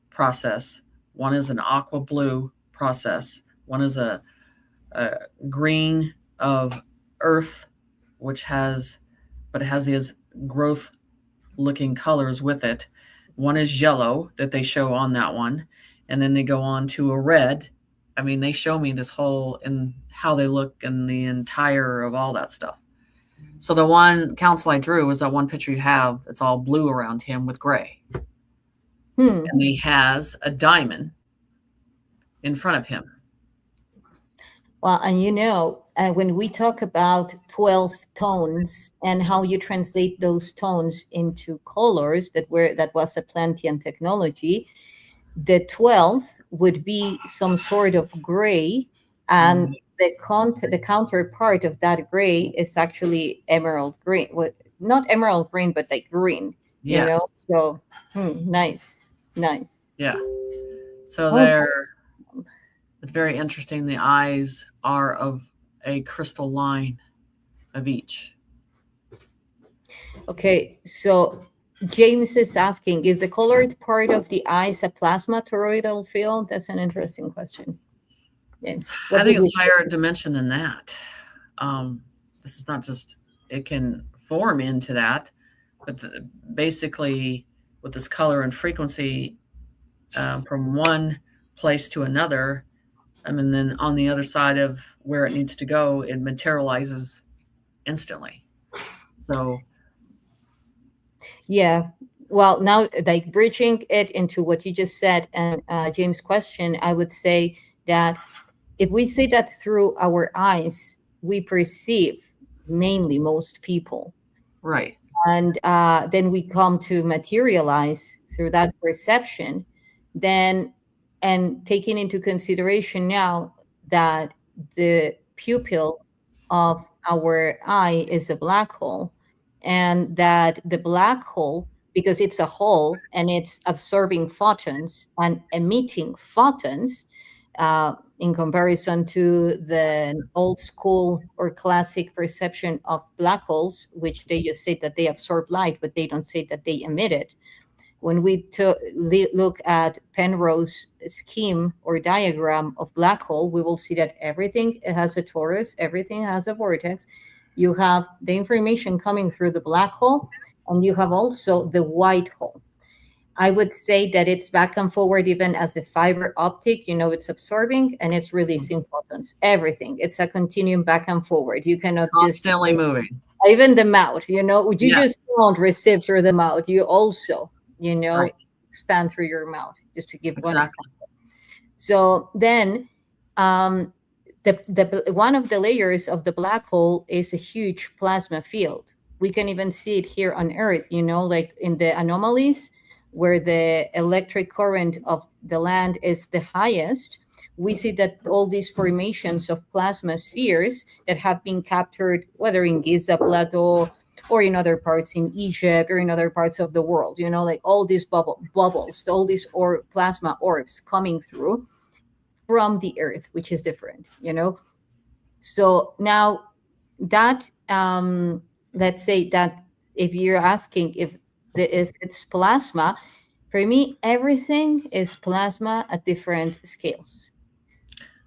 process. One is an aqua blue process. One is a green of earth, which has, but it has these growth looking colors with it. One is yellow that they show on that one, and then they go on to a red. I mean, they show me this whole and how they look and the entire of all that stuff. So the one council I drew is that one picture you have. It's all blue around him with gray, Hmm. and he has a diamond in front of him. Well, and when we talk about 12 tones and how you translate those tones into colors that was Atlantean technology, The 12th would be some sort of gray, and Mhm. the counterpart of that gray is actually emerald green. Not emerald green, but like green, you know? Yes. So, nice, nice. Yeah. So Oh, it's very interesting. The eyes are of a crystal line of each. okay. So James is asking, is the colored part of the eyes a plasma toroidal field? That's an interesting question. James, what I would think you it's say? higher dimension than that. Um, this is not just, it can form into that, but basically with this color and frequency from one place to another, and then on the other side of where it needs to go, it materializes instantly. So, Yeah. Well, now, like bridging it into what you just said and James' question, I would say that if we say that through our eyes, we perceive mainly most people, right. and then we come to materialize through that perception, then, and taking into consideration now that the pupil of our eye is a black hole, and that the black hole, because it's a hole and it's absorbing photons and emitting photons, in comparison to the old school or classic perception of black holes, which they just say that they absorb light, but they don't say that they emit it. When we look at Penrose's scheme or diagram of black hole, we will see that everything has a torus, everything has a vortex. You have the information coming through the black hole, and you have also the white hole. I would say that it's back and forward, even as the fiber optic, it's absorbing and it's releasing photons. Everything. It's a continuum back and forward. You cannot just, Constantly moving. even the mouth, you just Yes, don't receive through the mouth. You also, right. expand through your mouth, just to give one example. Exactly. So then, um, the one of the layers of the black hole is a huge plasma field. We can even see it here on Earth, like in the anomalies where the electric current of the land is the highest. We see that all these formations of plasma spheres that have been captured, whether in Giza Plateau or in other parts in Egypt or in other parts of the world, like all these bubbles, all these plasma orbs coming through from the Earth, which is different. So now that, let's say that if you're asking if it's plasma, for me, everything is plasma at different scales.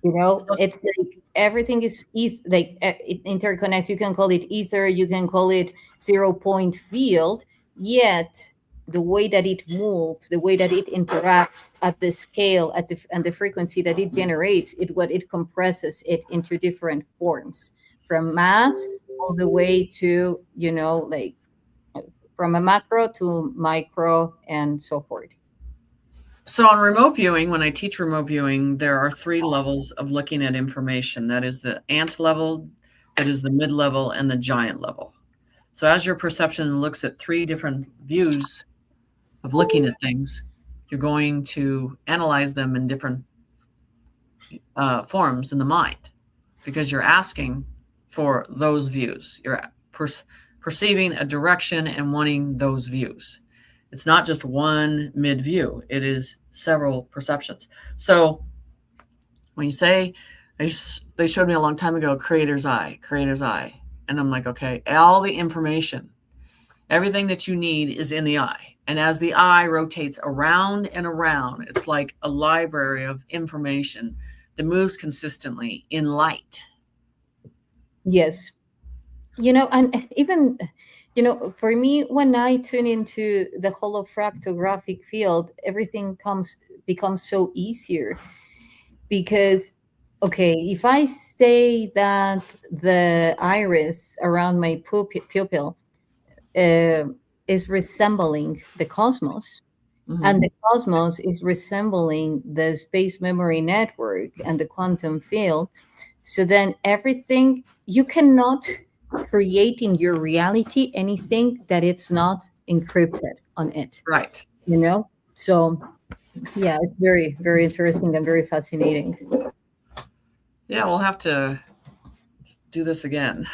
So, It's like everything is like it interconnects. You can call it ether, you can call it 0 point field, yet the way that it moves, the way that it interacts at the scale, and the frequency that it generates, it compresses it into different forms, from mass all the way to, like from a macro to micro and so forth. so on remote viewing, when I teach remote viewing, there are three levels of looking at information. That is the ant level, that is the mid level, and the giant level. So as your perception looks at three different views of looking at things, you're going to analyze them in different forms in the mind because you're asking for those views. You're perceiving a direction and wanting those views. It's not just one mid view, it is several perceptions. So when you say, they showed me a long time ago, creator's eye, creator's eye. And I'm like, okay, all the information, everything that you need is in the eye. And as the eye rotates around and around, it's like a library of information that moves consistently in light. Yes. And even, for me, when I tune into the holofractographic field, everything becomes so easier, because, okay, if I say that the iris around my pupil uh, is resembling the cosmos, and Mhm. the cosmos is resembling the space memory network and the quantum field, so then everything, you cannot create in your reality anything that it's not encrypted on it, Right. you know? So Yeah, it's very, very interesting and very fascinating. Yeah, we'll have to do this again.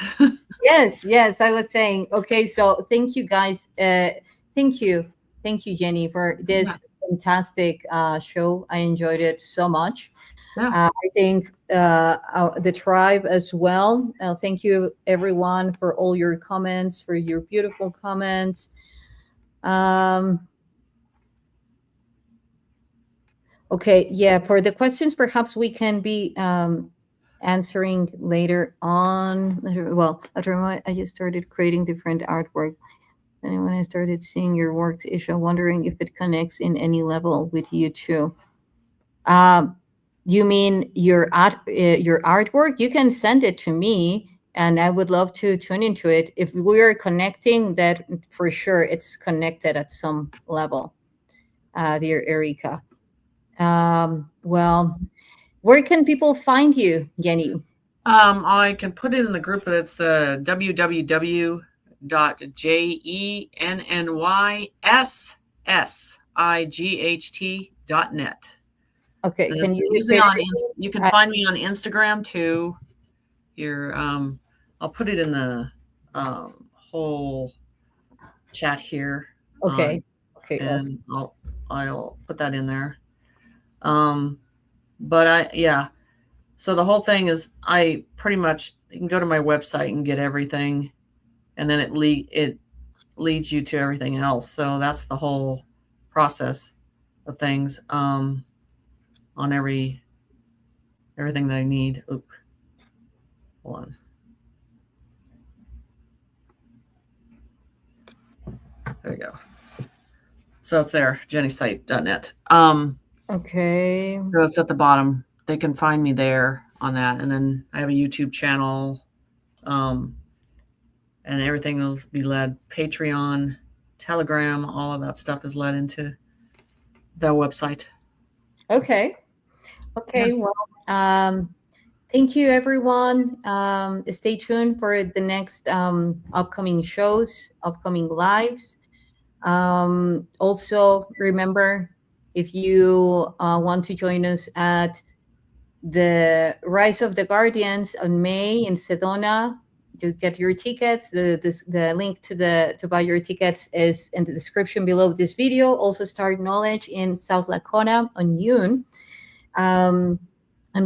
Yes, yes, I was saying. Okay, so thank you guys. Thank you. Thank you, Jenny, for Yeah. this fantastic show. I enjoyed it so much. Yeah. I think the tribe as well. Thank you, everyone, for all your comments, for your beautiful comments. Um, okay, yeah, for the questions, perhaps we can be answering later on. Well, I just started creating different artwork. And when I started seeing your work, Isha, wondering if it connects in any level with you too. Um, you mean your artwork? You can send it to me, and I would love to tune into it. If we are connecting, that for sure it's connected at some level, dear Erika. Well, where can people find you, Jenny? I can put it in the group, but it's the www.jennyssight.net. Okay, And can it's you usually repeat on. it? You can I, find me on Instagram too. Here, I'll put it in the whole chat here, okay, okay, awesome. and I'll put that in there. Um, but yeah. So the whole thing is, I pretty much, you can go to my website and get everything, and then it leads you to everything else. So that's the whole process of things, on everything that I need. Oop, hold on. There we go. So it's there, jennysite.net. Okay, So it's at the bottom. They can find me there on that, and then I have a YouTube channel, um, and everything will be led Patreon, Telegram, all of that stuff is led into the website. okay, Yeah. okay. Well, thank you, everyone. Stay tuned for the next upcoming shows, upcoming lives. Also, remember, if you want to join us at the Rise of the Guardians on May in Sedona, to get your tickets, the link to buy your tickets is in the description below this video. Also, Start Knowledge in South Lacona on June. And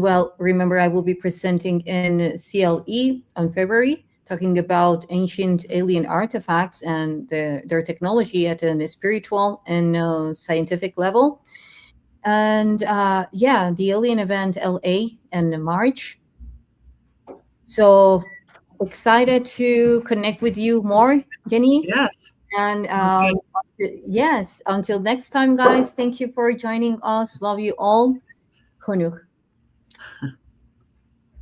well, remember, I will be presenting in CLE on February, talking about ancient alien artifacts and their technology at a spiritual and scientific level. And yeah, the alien event LA in March. So excited to connect with you more, Jenny. Yes. And Sounds good. yes, until next time, guys, thank you for joining us. Love you all. Hunuk.